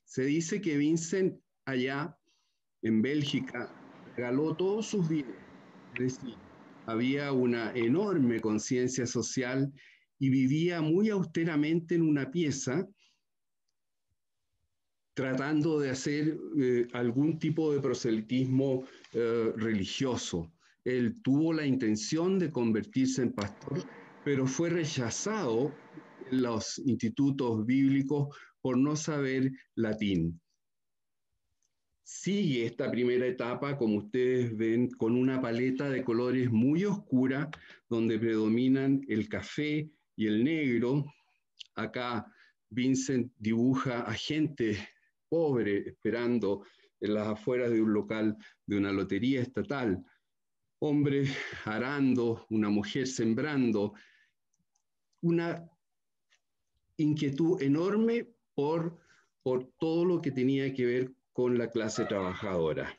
Se dice que Vincent allá en Bélgica regaló todos sus bienes, es decir, había una enorme conciencia social y vivía muy austeramente en una pieza tratando de hacer algún tipo de proselitismo religioso. Él tuvo la intención de convertirse en pastor, pero fue rechazado en los institutos bíblicos por no saber latín. Sigue esta primera etapa, como ustedes ven, con una paleta de colores muy oscura, donde predominan el café y el negro. Acá Vincent dibuja a gente pobre esperando en las afueras de un local de una lotería estatal. Hombre arando, una mujer sembrando. Una inquietud enorme por todo lo que tenía que ver con la clase trabajadora.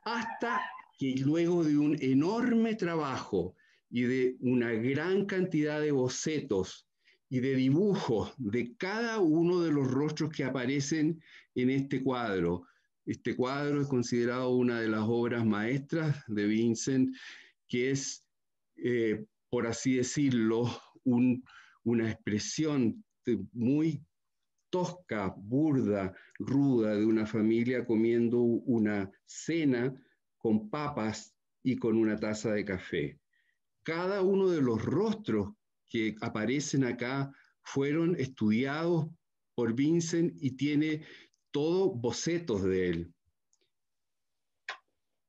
Hasta que luego de un enorme trabajo y de una gran cantidad de bocetos y de dibujos de cada uno de los rostros que aparecen en este cuadro. Este cuadro es considerado una de las obras maestras de Vincent, que es, por así decirlo, una expresión muy tosca, burda, ruda de una familia comiendo una cena con papas y con una taza de café. Cada uno de los rostros que aparecen acá fueron estudiados por Vincent y tiene todos bocetos de él.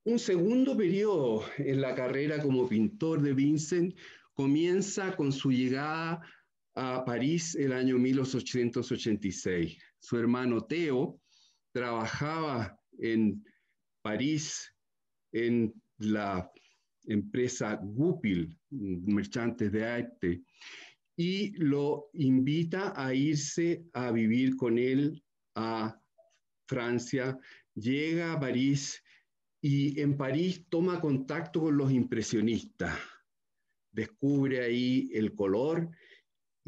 Un segundo periodo en la carrera como pintor de Vincent comienza con su llegada a París el año 1886. Su hermano Theo trabajaba en París en la empresa Goupil, Mercantes de Arte, y lo invita a irse a vivir con él a Francia. Llega a París y en París toma contacto con los impresionistas. Descubre ahí el color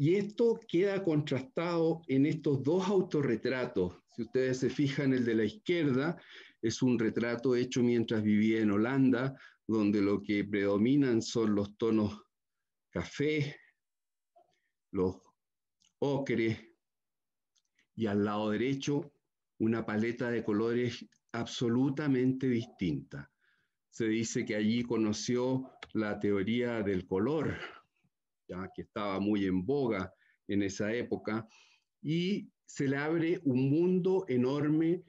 y esto queda contrastado en estos dos autorretratos. Si ustedes se fijan, el de la izquierda es un retrato hecho mientras vivía en Holanda, donde lo que predominan son los tonos café, los ocres, y al lado derecho una paleta de colores absolutamente distinta. Se dice que allí conoció la teoría del color, ya que estaba muy en boga en esa época, y se le abre un mundo enorme,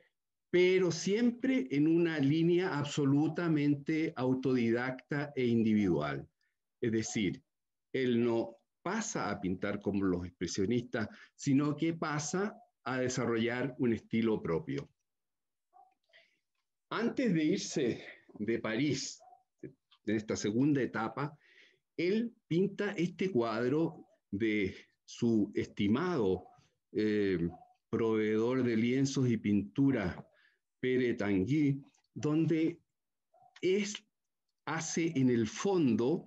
pero siempre en una línea absolutamente autodidacta e individual. Es decir, él no pasa a pintar como los expresionistas, sino que pasa a desarrollar un estilo propio. Antes de irse de París, en esta segunda etapa, él pinta este cuadro de su estimado proveedor de lienzos y pintura, Pere Tanguy, donde hace en el fondo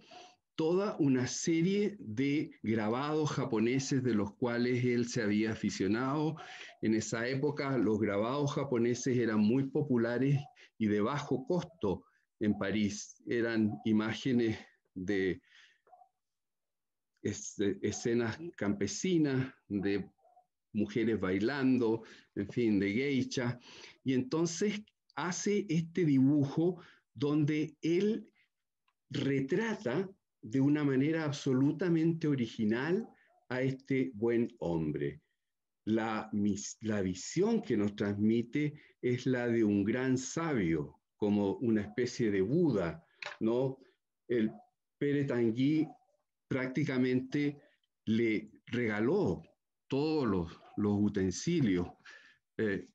toda una serie de grabados japoneses de los cuales él se había aficionado. En esa época los grabados japoneses eran muy populares y de bajo costo en París. Eran imágenes de escenas campesinas, de mujeres bailando, en fin, de geisha. Y entonces hace este dibujo donde él retrata de una manera absolutamente original a este buen hombre. La visión que nos transmite es la de un gran sabio, como una especie de Buda, ¿no? El Pere Tanguy prácticamente le regaló todos los utensilios.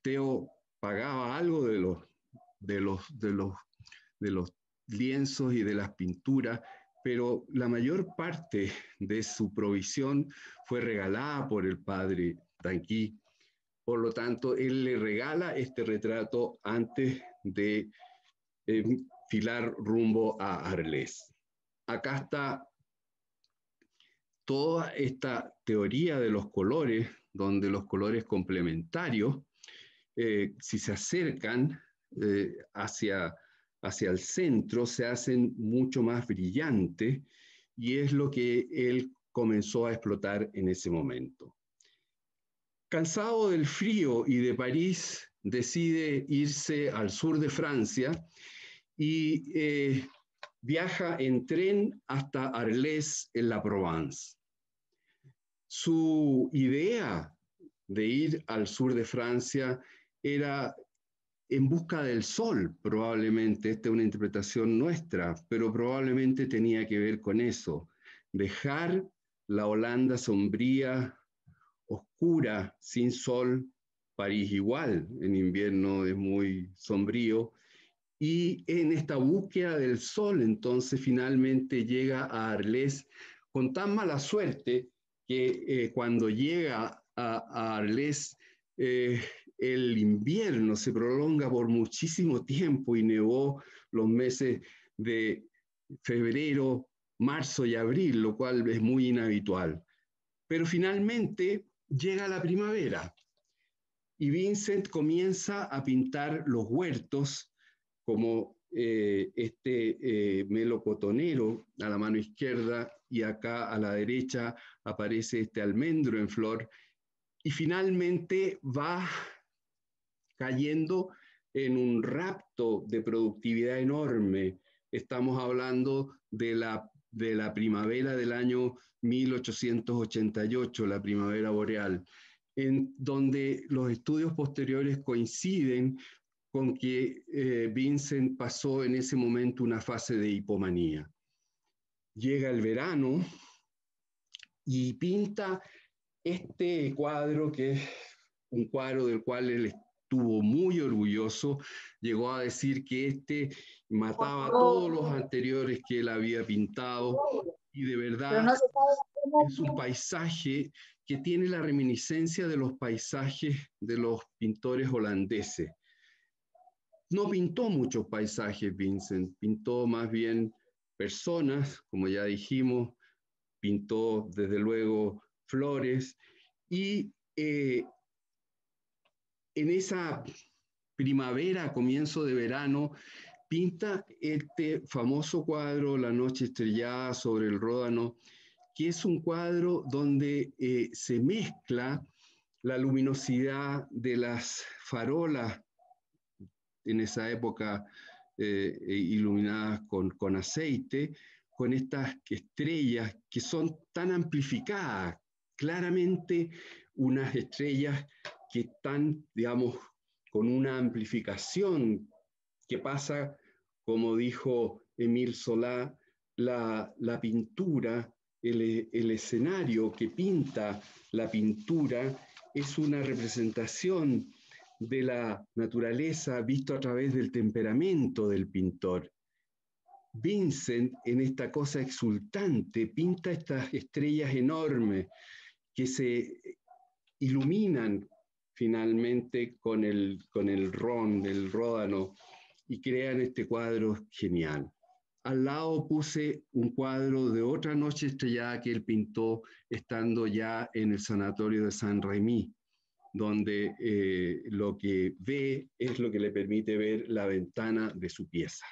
Theo pagaba algo de los lienzos y de las pinturas, pero la mayor parte de su provisión fue regalada por el padre Tanguy. Por lo tanto, él le regala este retrato antes de filar rumbo a Arles. Acá está toda esta teoría de los colores, donde los colores complementarios, si se acercan hacia el centro, se hacen mucho más brillantes, y es lo que él comenzó a explotar en ese momento. Cansado del frío y de París, decide irse al sur de Francia y viaja en tren hasta Arles, en la Provence. Su idea de ir al sur de Francia era en busca del sol, probablemente. Esta es una interpretación nuestra, pero probablemente tenía que ver con eso. Dejar la Holanda sombría, oscura, sin sol. París igual, en invierno es muy sombrío. Y en esta búsqueda del sol, entonces finalmente llega a Arles con tan mala suerte que cuando llega a Arles, el invierno se prolonga por muchísimo tiempo y nevó los meses de febrero, marzo y abril, lo cual es muy inhabitual. Pero finalmente llega la primavera y Vincent comienza a pintar los huertos, como este melocotonero a la mano izquierda, y acá a la derecha aparece este almendro en flor. y finalmente va cayendo en un rapto de productividad enorme. Estamos hablando de la primavera del año 1888, la primavera boreal, en donde los estudios posteriores coinciden con que Vincent pasó en ese momento una fase de hipomanía. Llega el verano y pinta este cuadro, que es un cuadro del cual él estuvo muy orgulloso. Llegó a decir que este mataba a todos los anteriores que él había pintado, y de verdad es un paisaje que tiene la reminiscencia de los paisajes de los pintores holandeses. No pintó muchos paisajes Vincent, pintó más bien personas, como ya dijimos, pintó desde luego flores, y en esa primavera, comienzo de verano, pinta este famoso cuadro, La noche estrellada sobre el Ródano, que es un cuadro donde se mezcla la luminosidad de las farolas en esa época iluminadas con aceite, con estas estrellas que son tan amplificadas, claramente unas estrellas que están, digamos, con una amplificación que pasa, como dijo Émile Zola, la pintura, el escenario que pinta la pintura es una representación de la naturaleza visto a través del temperamento del pintor. Vincent, en esta cosa exultante, pinta estas estrellas enormes que se iluminan finalmente con el ródano, y crean este cuadro genial. Al lado puse un cuadro de otra noche estrellada que él pintó estando ya en el sanatorio de Saint-Rémy, donde lo que ve es lo que le permite ver la ventana de su pieza.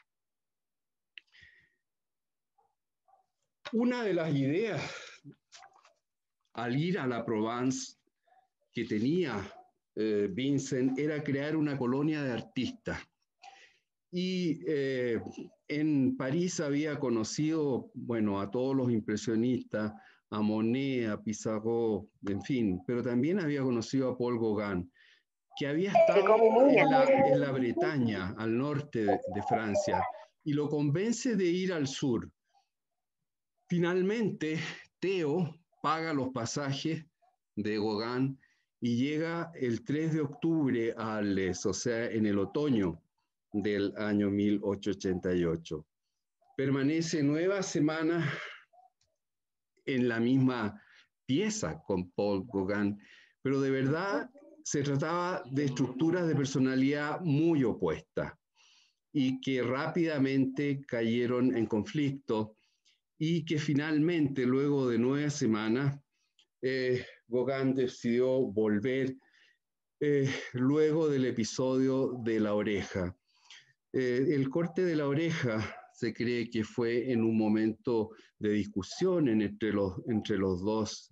Una de las ideas al ir a la Provence que tenía Vincent era crear una colonia de artistas. Y en París había conocido, bueno, a todos los impresionistas, a Monet, a Pissarro, en fin, pero también había conocido a Paul Gauguin, que había estado en la Bretaña, al norte de Francia, y lo convence de ir al sur. Finalmente, Theo paga los pasajes de Gauguin y llega el 3 de octubre a Arles, o sea, en el otoño del año 1888. Permanece 9 semanas en la misma pieza con Paul Gauguin, pero de verdad se trataba de estructuras de personalidad muy opuestas y que rápidamente cayeron en conflicto, y que finalmente, luego de 9 semanas, Gauguin decidió volver luego del episodio de la oreja. El corte de la oreja se cree que fue en un momento de discusión entre los dos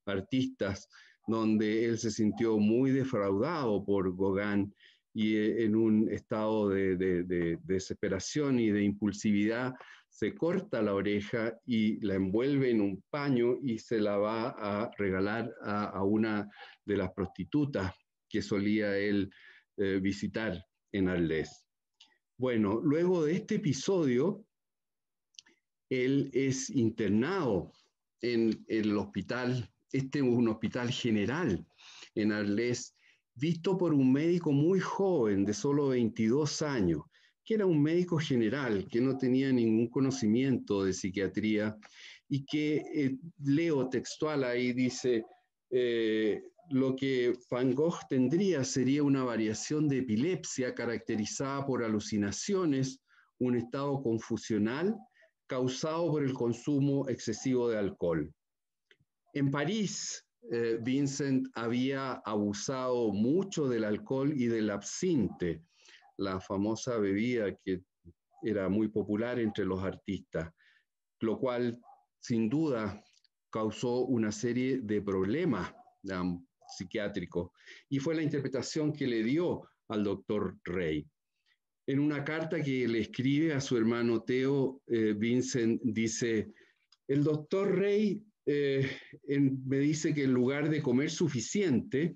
artistas, donde él se sintió muy defraudado por Gauguin, y en un estado de desesperación y de impulsividad se corta la oreja y la envuelve en un paño y se la va a regalar a una de las prostitutas que solía él visitar en Arles. Bueno, luego de este episodio, él es internado en el hospital, este es un hospital general en Arles, visto por un médico muy joven, de solo 22 años, que era un médico general, que no tenía ningún conocimiento de psiquiatría, y que, leo textual ahí, dice, lo que Van Gogh tendría sería una variación de epilepsia caracterizada por alucinaciones, un estado confusional causado por el consumo excesivo de alcohol. En París, Vincent había abusado mucho del alcohol y del absinte, la famosa bebida que era muy popular entre los artistas, lo cual sin duda causó una serie de problemas psiquiátricos, y fue la interpretación que le dio al doctor Rey. En una carta que le escribe a su hermano Theo, Vincent dice: el doctor Rey me dice que en lugar de comer suficiente,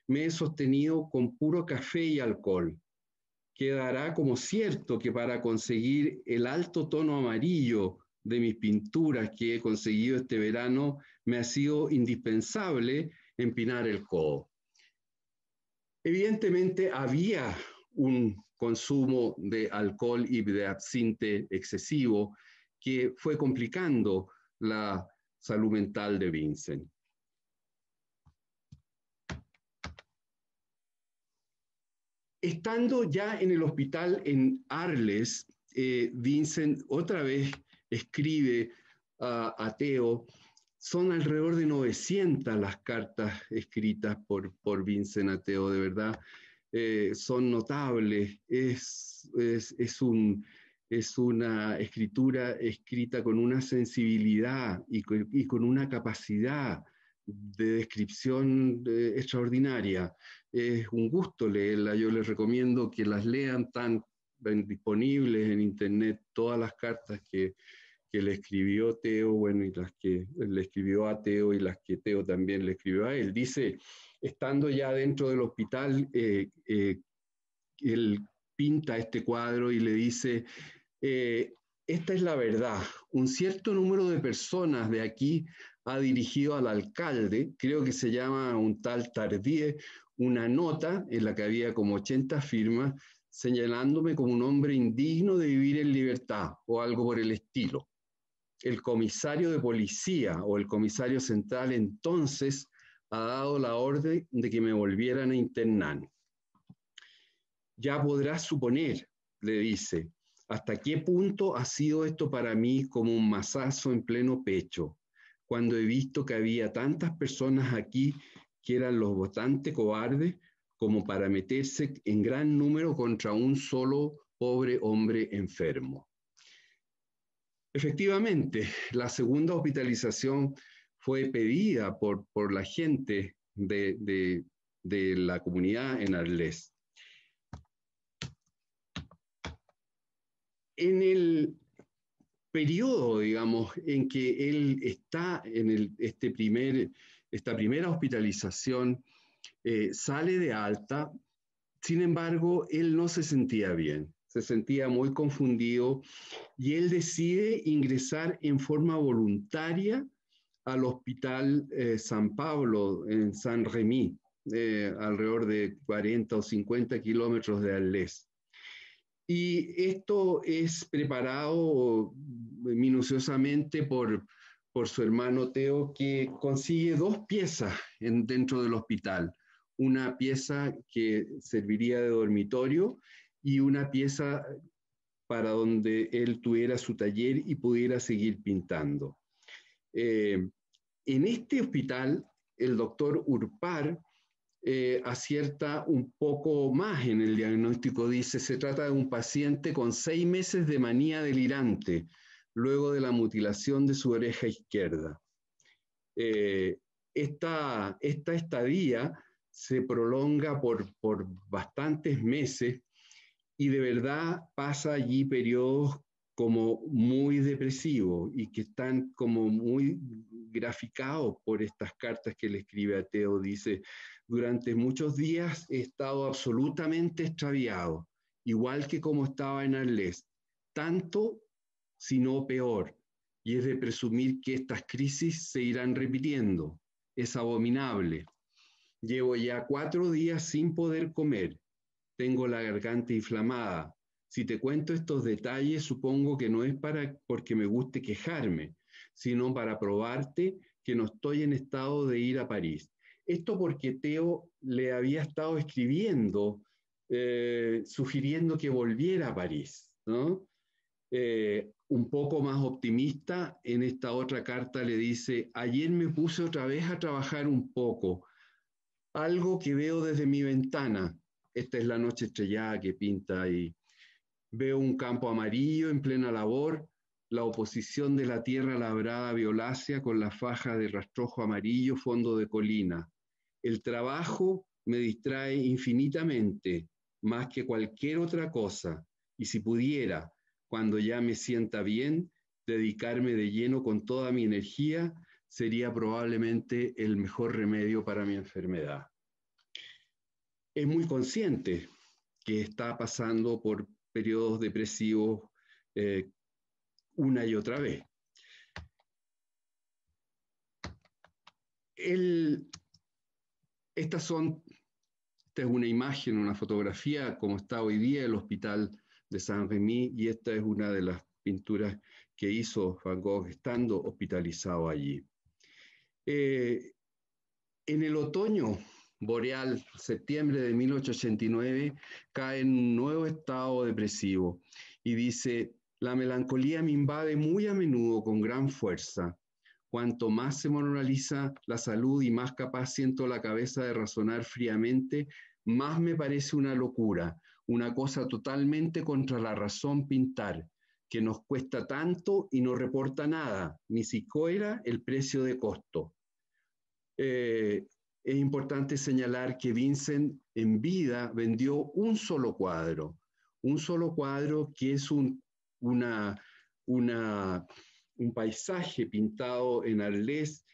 me he sostenido con puro café y alcohol. Quedará como cierto que para conseguir el alto tono amarillo de mis pinturas que he conseguido este verano, me ha sido indispensable empinar el codo. Evidentemente había un consumo de alcohol y de absinte excesivo que fue complicando la salud mental de Vincent. Estando ya en el hospital en Arles, Vincent otra vez escribe a Theo. Son alrededor de 900 las cartas escritas por Vincent a Theo, de verdad. Son notables. Es una escritura escrita con una sensibilidad y con una capacidad de descripción extraordinaria. Es un gusto leerla. Yo les recomiendo que las lean, tan disponibles en internet todas las cartas que le escribió Theo, bueno, y las que le escribió a Theo y las que Theo también le escribió a él. Dice, estando ya dentro del hospital, él pinta este cuadro y le dice: esta es la verdad. Un cierto número de personas de aquí ha dirigido al alcalde, creo que se llama un tal Tardíe, una nota en la que había como 80 firmas, señalándome como un hombre indigno de vivir en libertad o algo por el estilo. El comisario de policía o el comisario central entonces ha dado la orden de que me volvieran a internar. Ya podrás suponer, le dice, hasta qué punto ha sido esto para mí como un mazazo en pleno pecho, cuando he visto que había tantas personas aquí que eran lo bastante cobardes como para meterse en gran número contra un solo pobre hombre enfermo. Efectivamente, la segunda hospitalización fue pedida por la gente de la comunidad en Arles. En el periodo, digamos, en que él está en esta primera hospitalización, sale de alta. Sin embargo, él no se sentía bien, se sentía muy confundido y él decide ingresar en forma voluntaria al Hospital San Pablo en Saint-Rémy, alrededor de 40 o 50 kilómetros de Arles. Y esto es preparado minuciosamente por su hermano Theo, que consigue 2 piezas dentro del hospital. Una pieza que serviría de dormitorio y una pieza para donde él tuviera su taller y pudiera seguir pintando. En este hospital, el doctor Urpar acierta un poco más en el diagnóstico. Dice, se trata de un paciente con 6 meses de manía delirante, luego de la mutilación de su oreja izquierda. Esta estadía se prolonga por bastantes meses y de verdad pasa allí periodos como muy depresivos y que están como muy graficados por estas cartas que le escribe a Theo. Dice, durante muchos días he estado absolutamente extraviado, igual que como estaba en Arles, tanto, si no peor, y es de presumir que estas crisis se irán repitiendo. Es abominable. Llevo ya 4 días sin poder comer. Tengo la garganta inflamada. Si te cuento estos detalles, supongo que no es porque me guste quejarme, sino para probarte que no estoy en estado de ir a París. Esto porque Theo le había estado escribiendo, sugiriendo que volviera a París, ¿no? Un poco más optimista, en esta otra carta le dice, ayer me puse otra vez a trabajar un poco, algo que veo desde mi ventana. Esta es la noche estrellada que pinta ahí. Veo un campo amarillo en plena labor, la oposición de la tierra labrada violácea con la faja de rastrojo amarillo, fondo de colina. El trabajo me distrae infinitamente, más que cualquier otra cosa, y si pudiera, cuando ya me sienta bien, dedicarme de lleno con toda mi energía, sería probablemente el mejor remedio para mi enfermedad. Es muy consciente que está pasando por periodos depresivos una y otra vez. Esta es una imagen, una fotografía como está hoy día el hospital de Saint-Rémy, y esta es una de las pinturas que hizo Van Gogh estando hospitalizado allí. En el otoño boreal, septiembre de 1889, cae en un nuevo estado depresivo y dice: la melancolía me invade muy a menudo con gran fuerza. Cuanto más se moraliza la salud y más capaz siento la cabeza de razonar fríamente, más me parece una locura, una cosa totalmente contra la razón pintar, que nos cuesta tanto y no reporta nada, ni siquiera el precio de costo. Es importante señalar que Vincent en vida vendió un solo cuadro que es un paisaje pintado en Arles,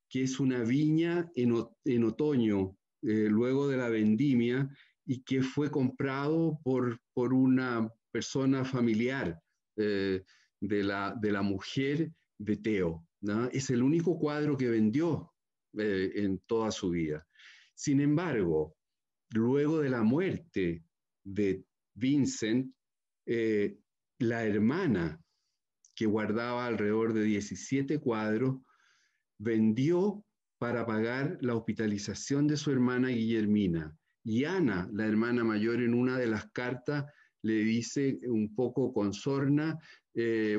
que es una viña en otoño, luego de la vendimia, y que fue comprado por una persona familiar de la mujer de Theo, ¿no? Es el único cuadro que vendió en toda su vida. Sin embargo, luego de la muerte de Vincent, la hermana, que guardaba alrededor de 17 cuadros, vendió para pagar la hospitalización de su hermana Guillermina. Y Ana, la hermana mayor, en una de las cartas le dice un poco con sorna: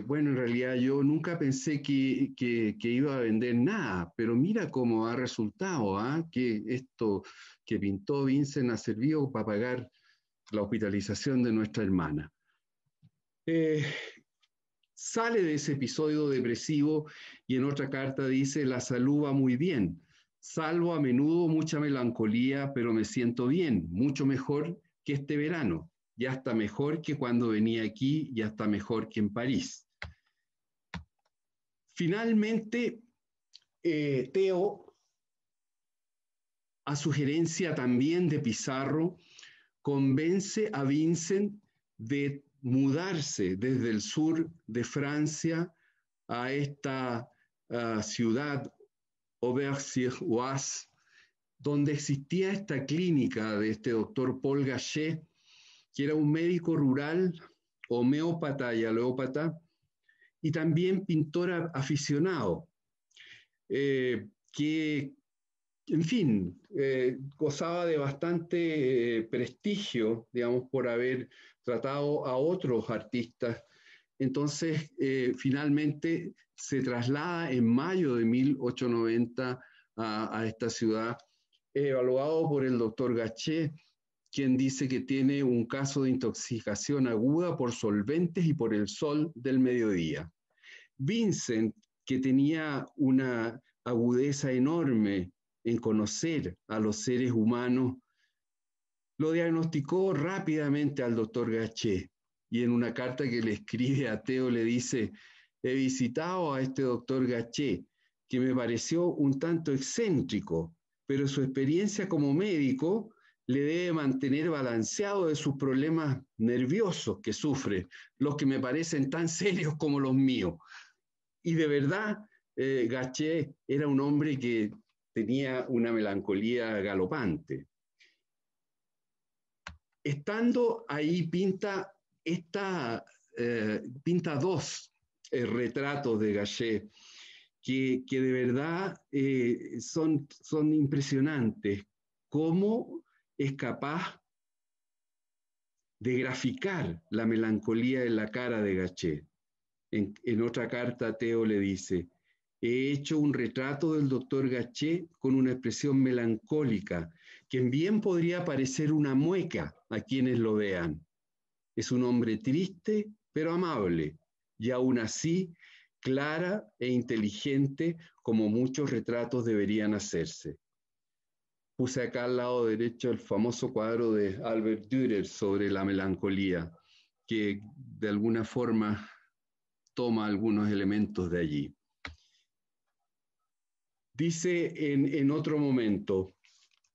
bueno, en realidad yo nunca pensé que iba a vender nada, pero mira cómo ha resultado, que esto que pintó Vincent ha servido para pagar la hospitalización de nuestra hermana. Sale de ese episodio depresivo y en otra carta dice: la salud va muy bien, salvo a menudo mucha melancolía, pero me siento bien, mucho mejor que este verano, ya está mejor que cuando venía aquí, ya está mejor que en París. Finalmente, Theo, a sugerencia también de Pizarro, convence a Vincent de mudarse desde el sur de Francia a esta ciudad, Auvers-sur-Oise, donde existía esta clínica de este doctor Paul Gachet, que era un médico rural, homeópata y alópata, y también pintor aficionado, que, en fin, gozaba de bastante prestigio, digamos, por haber tratado a otros artistas. Entonces, finalmente se traslada en mayo de 1890 a esta ciudad, evaluado por el doctor Gachet, quien dice que tiene un caso de intoxicación aguda por solventes y por el sol del mediodía. Vincent, que tenía una agudeza enorme en conocer a los seres humanos, lo diagnosticó rápidamente al doctor Gachet, y en una carta que le escribe a Theo le dice: he visitado a este doctor Gachet, que me pareció un tanto excéntrico, pero su experiencia como médico le debe mantener balanceado de sus problemas nerviosos que sufre, los que me parecen tan serios como los míos. Y de verdad, Gachet era un hombre que tenía una melancolía galopante. Estando ahí pinta dos retratos de Gachet que de verdad son impresionantes. Cómo es capaz de graficar la melancolía en la cara de Gachet. En otra carta, Theo le dice: he hecho un retrato del doctor Gachet con una expresión melancólica, que bien podría parecer una mueca a quienes lo vean. Es un hombre triste, pero amable, y aún así clara e inteligente, como muchos retratos deberían hacerse. puse acá al lado derecho el famoso cuadro de Albert Dürer sobre la melancolía, que de alguna forma toma algunos elementos de allí. Dice en otro momento,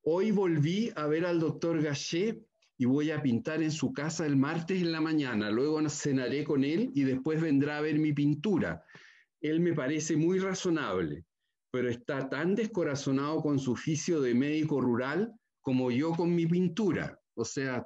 hoy volví a ver al doctor Gachet y voy a pintar en su casa el martes en la mañana, luego cenaré con él y después vendrá a ver mi pintura. Él me parece muy razonable, pero está tan descorazonado con su oficio de médico rural como yo con mi pintura. O sea,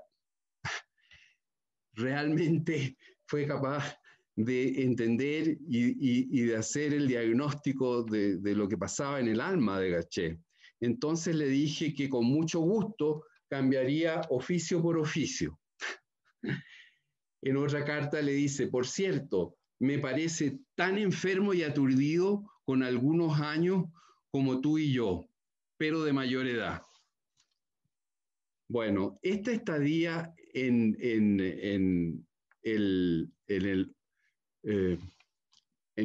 realmente fue capaz de entender y de hacer el diagnóstico de lo que pasaba en el alma de Gachet. Entonces le dije que con mucho gusto cambiaría oficio por oficio. En otra carta le dice, por cierto, me parece tan enfermo y aturdido con algunos años como tú y yo, pero de mayor edad. Bueno, esta estadía en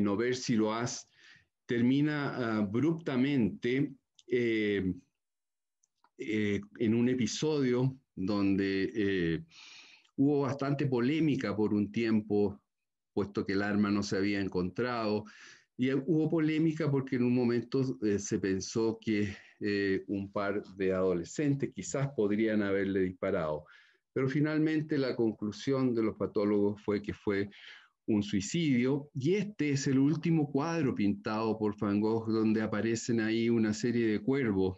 Auvers-sur-Oise termina abruptamente en un episodio donde hubo bastante polémica por un tiempo, puesto que el arma no se había encontrado, y hubo polémica porque en un momento se pensó que un par de adolescentes quizás podrían haberle disparado, pero finalmente la conclusión de los patólogos fue que fue un suicidio, y este es el último cuadro pintado por Van Gogh donde aparecen ahí una serie de cuervos,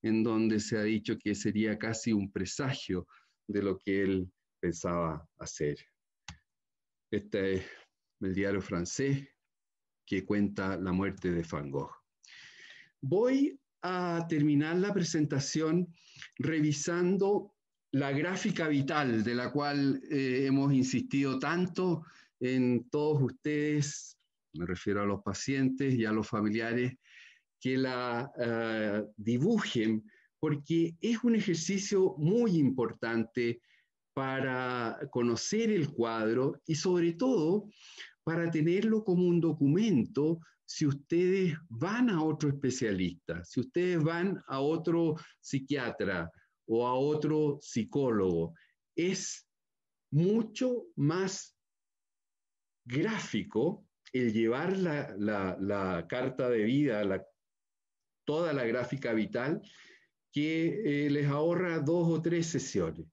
en donde se ha dicho que sería casi un presagio de lo que él pensaba hacer. Este es el diario francés que cuenta la muerte de Van Gogh. Voy a terminar la presentación revisando la gráfica vital de la cual hemos insistido tanto en todos ustedes, me refiero a los pacientes y a los familiares, que la dibujen, porque es un ejercicio muy importante para conocer el cuadro y sobre todo para tenerlo como un documento si ustedes van a otro especialista, si ustedes van a otro psiquiatra o a otro psicólogo. Es mucho más gráfico el llevar la carta de vida, toda la gráfica vital, que les ahorra 2 o 3 sesiones.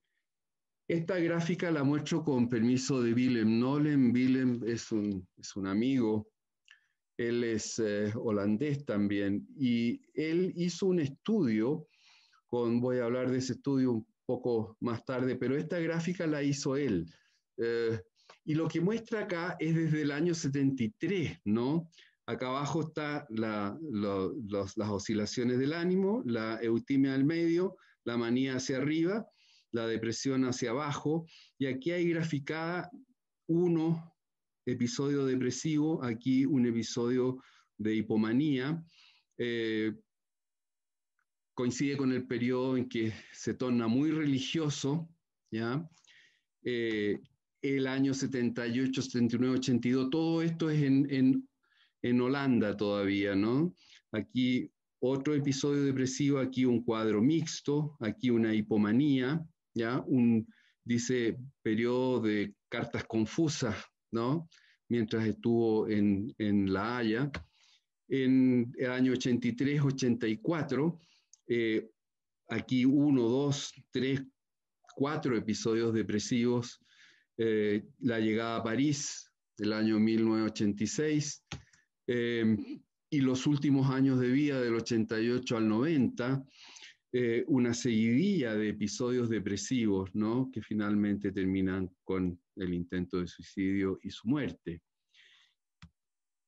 Esta gráfica la muestro con permiso de Willem Nolem. Willem es un amigo, él es holandés también, y él hizo un estudio, voy a hablar de ese estudio un poco más tarde, pero esta gráfica la hizo él. Y lo que muestra acá es desde el año 73, ¿no? Acá abajo está las oscilaciones del ánimo, la eutimia al medio, la manía hacia arriba, la depresión hacia abajo, y aquí hay graficada uno episodio depresivo, aquí un episodio de hipomanía, coincide con el periodo en que se torna muy religioso, ¿ya? El año 78, 79, 82, todo esto es en Holanda todavía, ¿no? Aquí otro episodio depresivo, aquí un cuadro mixto, aquí una hipomanía, ¿ya? Dice periodo de cartas confusas, ¿no? Mientras estuvo en La Haya. En el año 83, 84, aquí 1, 2, 3, 4 episodios depresivos, la llegada a París del año 1986, y los últimos años de vida del 88 al 90, una seguidilla de episodios depresivos, ¿no? Que finalmente terminan con el intento de suicidio y su muerte.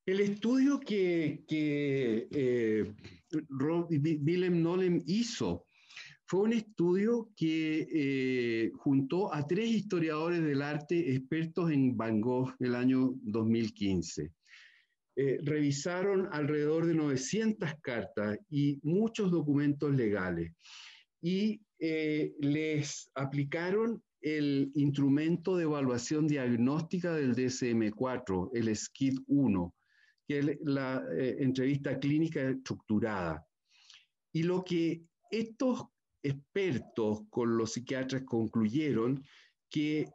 El estudio que Willem Nolem hizo fue un estudio que juntó a 3 historiadores del arte expertos en Van Gogh el año 2015. Revisaron alrededor de 900 cartas y muchos documentos legales y les aplicaron el instrumento de evaluación diagnóstica del DSM-4, el SCID-1, que es la entrevista clínica estructurada. Y lo que estos expertos con los psiquiatras concluyeron que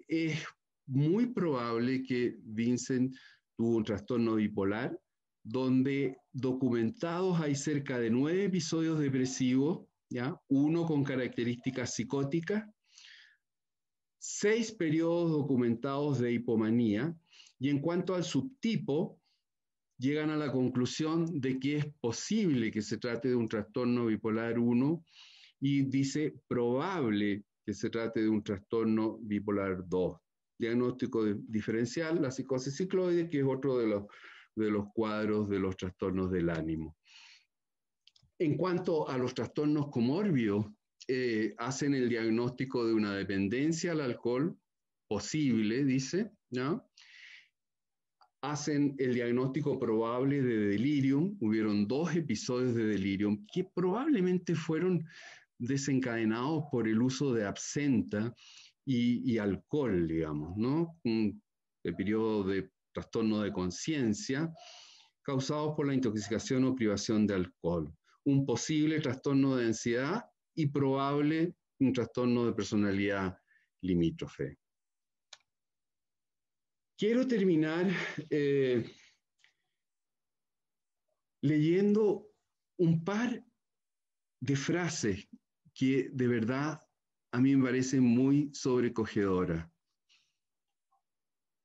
es muy probable que Vincent tuvo un trastorno bipolar, donde documentados hay cerca de 9 episodios depresivos, ¿ya? 1 con características psicóticas, 6 periodos documentados de hipomanía, y en cuanto al subtipo, llegan a la conclusión de que es posible que se trate de un trastorno bipolar 1 y dice probable que se trate de un trastorno bipolar 2. Diagnóstico diferencial, la psicosis cicloide, que es otro de los cuadros de los trastornos del ánimo. En cuanto a los trastornos comórbidos, hacen el diagnóstico de una dependencia al alcohol, posible, dice, ¿no? Hacen el diagnóstico probable de delirium, hubieron 2 episodios de delirium que probablemente fueron desencadenados por el uso de absenta y alcohol, digamos, ¿no? Un periodo de trastorno de conciencia causados por la intoxicación o privación de alcohol. Un posible trastorno de ansiedad y probable un trastorno de personalidad limítrofe. Quiero terminar leyendo un par de frases que de verdad a mí me parecen muy sobrecogedoras.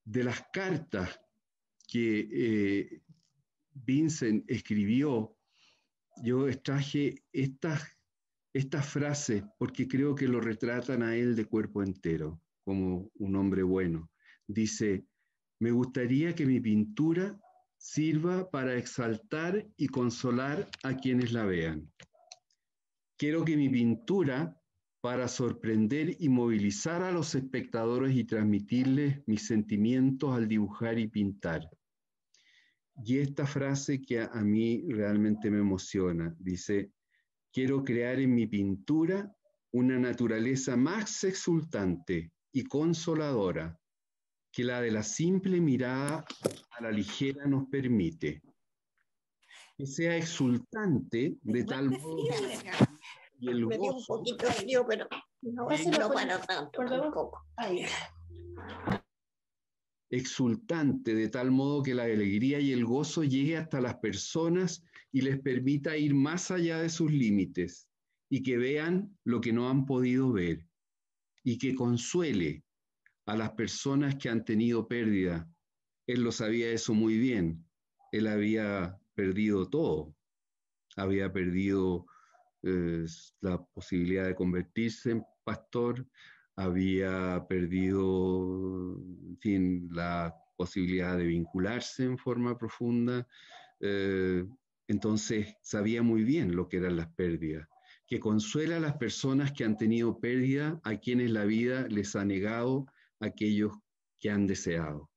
De las cartas que Vincent escribió, yo extraje estas frases porque creo que lo retratan a él de cuerpo entero, como un hombre bueno. Dice: me gustaría que mi pintura sirva para exaltar y consolar a quienes la vean. Quiero que mi pintura para sorprender y movilizar a los espectadores y transmitirles mis sentimientos al dibujar y pintar. Y esta frase que a mí realmente me emociona, dice: quiero crear en mi pintura una naturaleza más exultante y consoladora que la de la simple mirada a la ligera nos permite. Que sea exultante de tal modo y el Me dio un gozo poquito de frío, pero no para tanto tampoco. exultante de tal modo que la alegría y el gozo llegue hasta las personas y les permita ir más allá de sus límites y que vean lo que no han podido ver y que consuele a las personas que han tenido pérdida. Él lo sabía eso muy bien. Él había perdido todo. Había perdido la posibilidad de convertirse en pastor, había perdido, en fin, la posibilidad de vincularse en forma profunda. Entonces sabía muy bien lo que eran las pérdidas. Que consuela a las personas que han tenido pérdida, a quienes la vida les ha negado aquellos que han deseado.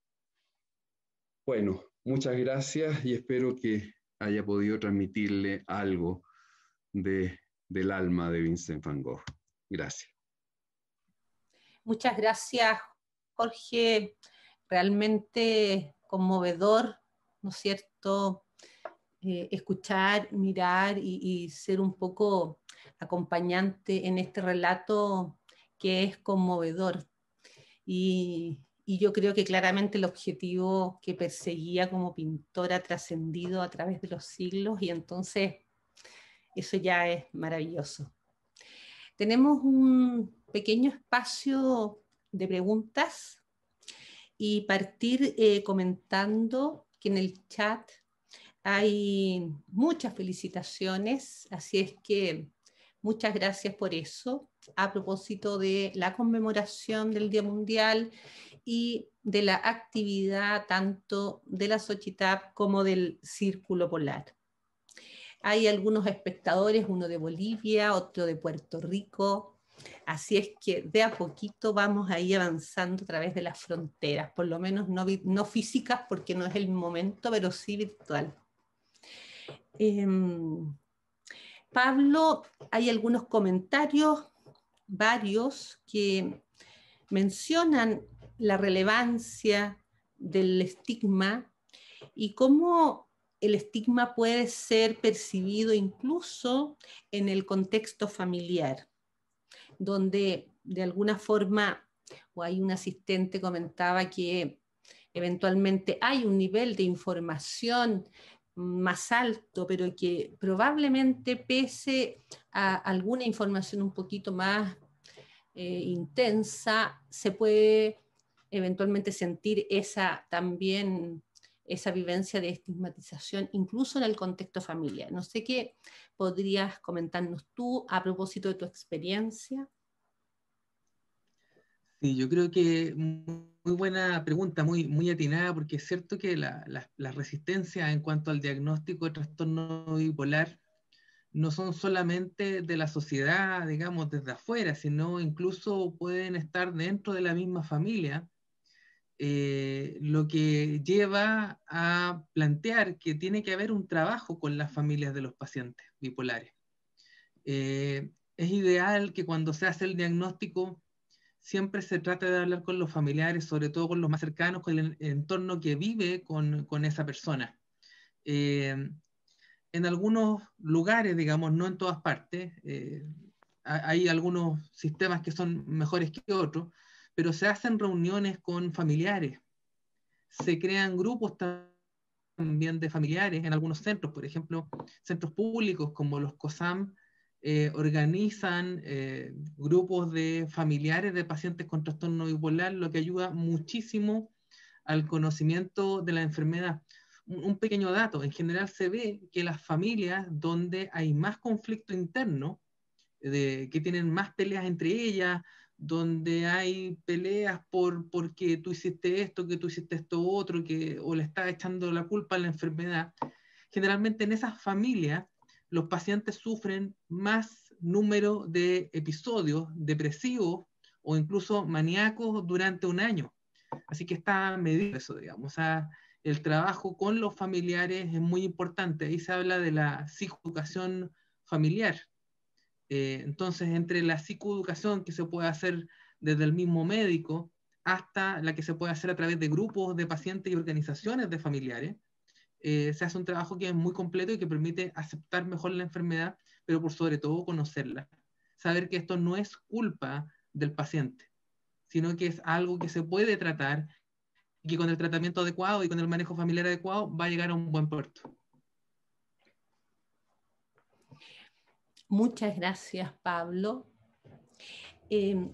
Bueno, muchas gracias y espero que haya podido transmitirle algo del alma de Vincent van Gogh. Gracias. Muchas gracias, Jorge. Realmente conmovedor, ¿no es cierto? Escuchar, mirar y ser un poco acompañante en este relato que es conmovedor. Y yo creo que claramente el objetivo que perseguía como pintor ha trascendido a través de los siglos y entonces eso ya es maravilloso. Tenemos un pequeño espacio de preguntas y partir comentando que en el chat hay muchas felicitaciones, así es que muchas gracias por eso, a propósito de la conmemoración del Día Mundial y de la actividad tanto de la Xochitap como del Círculo Polar. Hay algunos espectadores, uno de Bolivia, otro de Puerto Rico, así es que de a poquito vamos ahí avanzando a través de las fronteras, por lo menos no físicas porque no es el momento, pero sí virtual. Pablo, hay algunos comentarios, varios, que mencionan la relevancia del estigma y cómo el estigma puede ser percibido incluso en el contexto familiar, donde de alguna forma, o hay un asistente comentaba que eventualmente hay un nivel de información más alto, pero que probablemente pese a alguna información un poquito más intensa, se puede eventualmente sentir también esa vivencia de estigmatización, incluso en el contexto familiar. No sé qué podrías comentarnos tú a propósito de tu experiencia. Sí, yo creo que muy buena pregunta, muy atinada, porque es cierto que la resistencia en cuanto al diagnóstico de trastorno bipolar no son solamente de la sociedad, digamos, desde afuera, sino incluso pueden estar dentro de la misma familia, lo que lleva a plantear que tiene que haber un trabajo con las familias de los pacientes bipolares. Es ideal que cuando se hace el diagnóstico siempre se trate de hablar con los familiares, sobre todo con los más cercanos, con el entorno que vive con esa persona. En algunos lugares, digamos, no en todas partes, hay algunos sistemas que son mejores que otros, pero se hacen reuniones con familiares, se crean grupos también de familiares en algunos centros, por ejemplo, centros públicos como los COSAM, organizan grupos de familiares de pacientes con trastorno bipolar, lo que ayuda muchísimo al conocimiento de la enfermedad. Un pequeño dato, en general se ve que las familias donde hay más conflicto interno, que tienen más peleas entre ellas, donde hay peleas porque tú hiciste esto, que tú hiciste esto otro, o le estás echando la culpa a la enfermedad, generalmente en esas familias los pacientes sufren más número de episodios depresivos o incluso maníacos durante un año. Así que está medido eso, digamos. O sea, el trabajo con los familiares es muy importante. Ahí se habla de la psicoeducación familiar. Entonces, entre la psicoeducación que se puede hacer desde el mismo médico hasta la que se puede hacer a través de grupos de pacientes y organizaciones de familiares, se hace un trabajo que es muy completo y que permite aceptar mejor la enfermedad, pero por sobre todo conocerla. Saber que esto no es culpa del paciente, sino que es algo que se puede tratar y que con el tratamiento adecuado y con el manejo familiar adecuado va a llegar a un buen puerto. Muchas gracias, Pablo.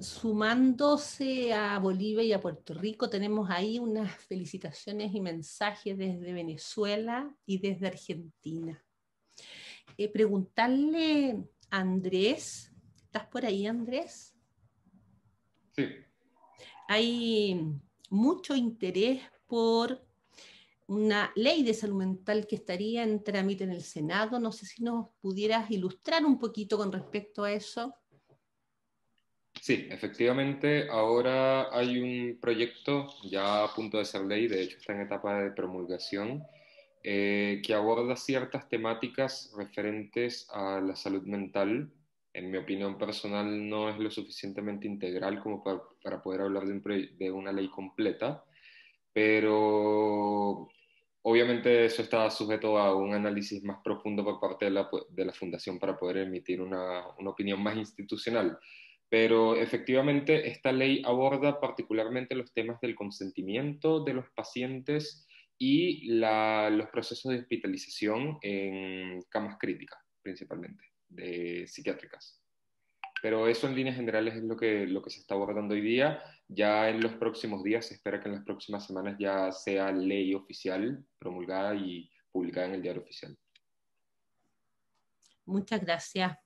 Sumándose a Bolivia y a Puerto Rico, tenemos ahí unas felicitaciones y mensajes desde Venezuela y desde Argentina. Preguntarle a Andrés, ¿estás por ahí, Andrés? Sí. Hay mucho interés por una ley de salud mental que estaría en trámite en el Senado. No sé si nos pudieras ilustrar un poquito con respecto a eso. Sí, efectivamente, ahora hay un proyecto ya a punto de ser ley, de hecho está en etapa de promulgación, que aborda ciertas temáticas referentes a la salud mental. En mi opinión personal no es lo suficientemente integral como para poder hablar de una ley completa, pero obviamente eso está sujeto a un análisis más profundo por parte de la Fundación para poder emitir una opinión más institucional. Pero efectivamente esta ley aborda particularmente los temas del consentimiento de los pacientes y los procesos de hospitalización en camas críticas, principalmente, psiquiátricas. Pero eso en líneas generales es lo que se está abordando hoy día. Ya en los próximos días, se espera que en las próximas semanas ya sea ley oficial, promulgada y publicada en el diario oficial. Muchas gracias.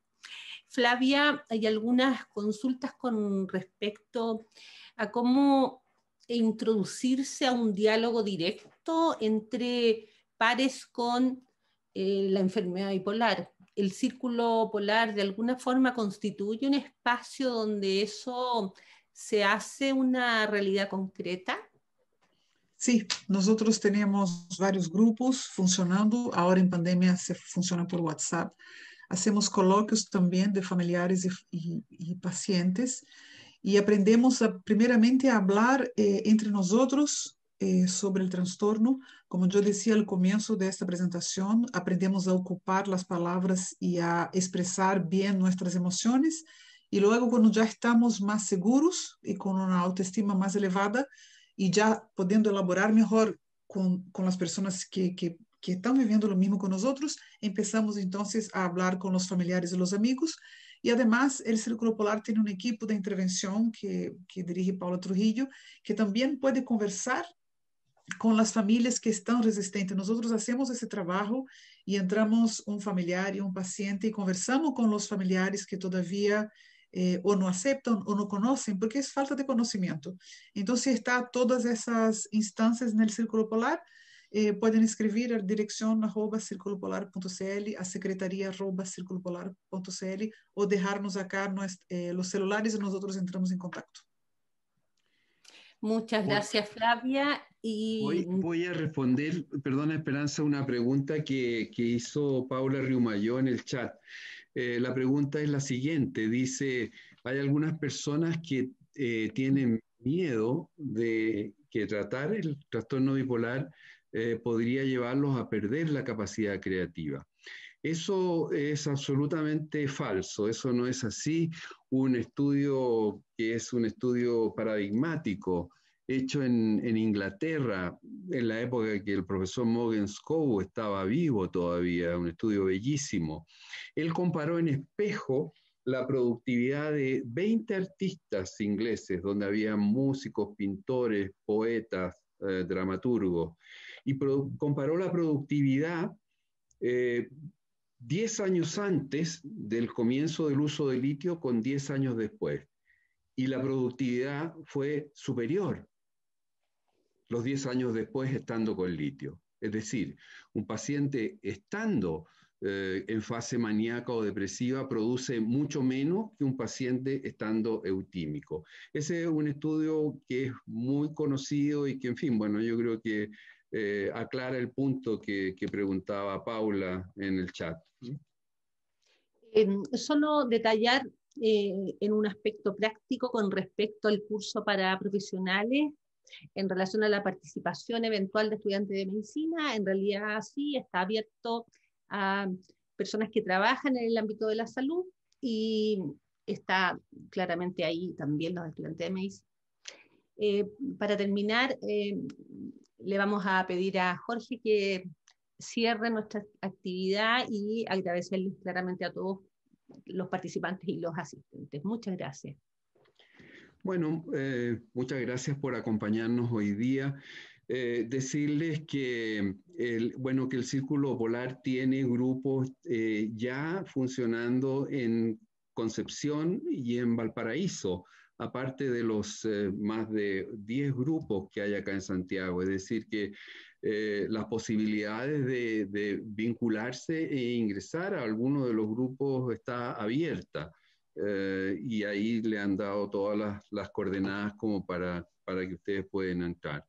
Flavia, hay algunas consultas con respecto a cómo introducirse a un diálogo directo entre pares con la enfermedad bipolar. ¿El círculo polar de alguna forma constituye un espacio donde eso se hace una realidad concreta? Sí, nosotros tenemos varios grupos funcionando. Ahora en pandemia se funciona por WhatsApp. Hacemos coloquios también de familiares y pacientes y aprendemos primeramente a hablar entre nosotros sobre el trastorno. Como yo decía al comienzo de esta presentación, aprendemos a ocupar las palabras y a expresar bien nuestras emociones. Y luego, cuando ya estamos más seguros y con una autoestima más elevada y ya pudiendo elaborar mejor con las personas que están viviendo lo mismo con nosotros, empezamos entonces a hablar con los familiares y los amigos. Y además, el Círculo Polar tiene un equipo de intervención que dirige Paula Trujillo, que también puede conversar con las familias que están resistentes. Nosotros hacemos ese trabajo y entramos un familiar y un paciente y conversamos con los familiares que todavía o no aceptan o no conocen, porque es falta de conocimiento. Entonces, está todas esas instancias en el Círculo Polar. Pueden escribir a dirección @circulopolar.cl, a secretaría @circulopolar.cl o dejarnos acá los celulares y nosotros entramos en contacto. Muchas gracias, Flavia. Voy a responder, perdona Esperanza, una pregunta que hizo Paula Riumayó en el chat. La pregunta es la siguiente, dice, hay algunas personas que tienen miedo de que tratar el trastorno bipolar podría llevarlos a perder la capacidad creativa. Eso es absolutamente falso, eso no es así. Un estudio que es un estudio paradigmático, hecho en Inglaterra, en la época que el profesor Morgan Scow estaba vivo todavía, un estudio bellísimo. Él comparó en espejo la productividad de 20 artistas ingleses, donde había músicos, pintores, poetas, dramaturgos, y comparó la productividad 10 años antes del comienzo del uso de litio con 10 años después. Y la productividad fue superior los 10 años después estando con litio. Es decir, un paciente estando en fase maníaca o depresiva produce mucho menos que un paciente estando eutímico. Ese es un estudio que es muy conocido y que, en fin, bueno, yo creo que aclara el punto que preguntaba Paula en el chat. Solo detallar en un aspecto práctico con respecto al curso para profesionales en relación a la participación eventual de estudiantes de medicina. En realidad sí, está abierto a personas que trabajan en el ámbito de la salud y está claramente ahí también los estudiantes de medicina. Para terminar, le vamos a pedir a Jorge que cierre nuestra actividad y agradecerles claramente a todos los participantes y los asistentes. Muchas gracias. Bueno, muchas gracias por acompañarnos hoy día. Decirles que el Círculo Polar tiene grupos ya funcionando en Concepción y en Valparaíso, aparte de los más de 10 grupos que hay acá en Santiago. Es decir, que las posibilidades de vincularse e ingresar a alguno de los grupos está abierta. Y ahí le han dado todas las coordenadas como para que ustedes puedan entrar.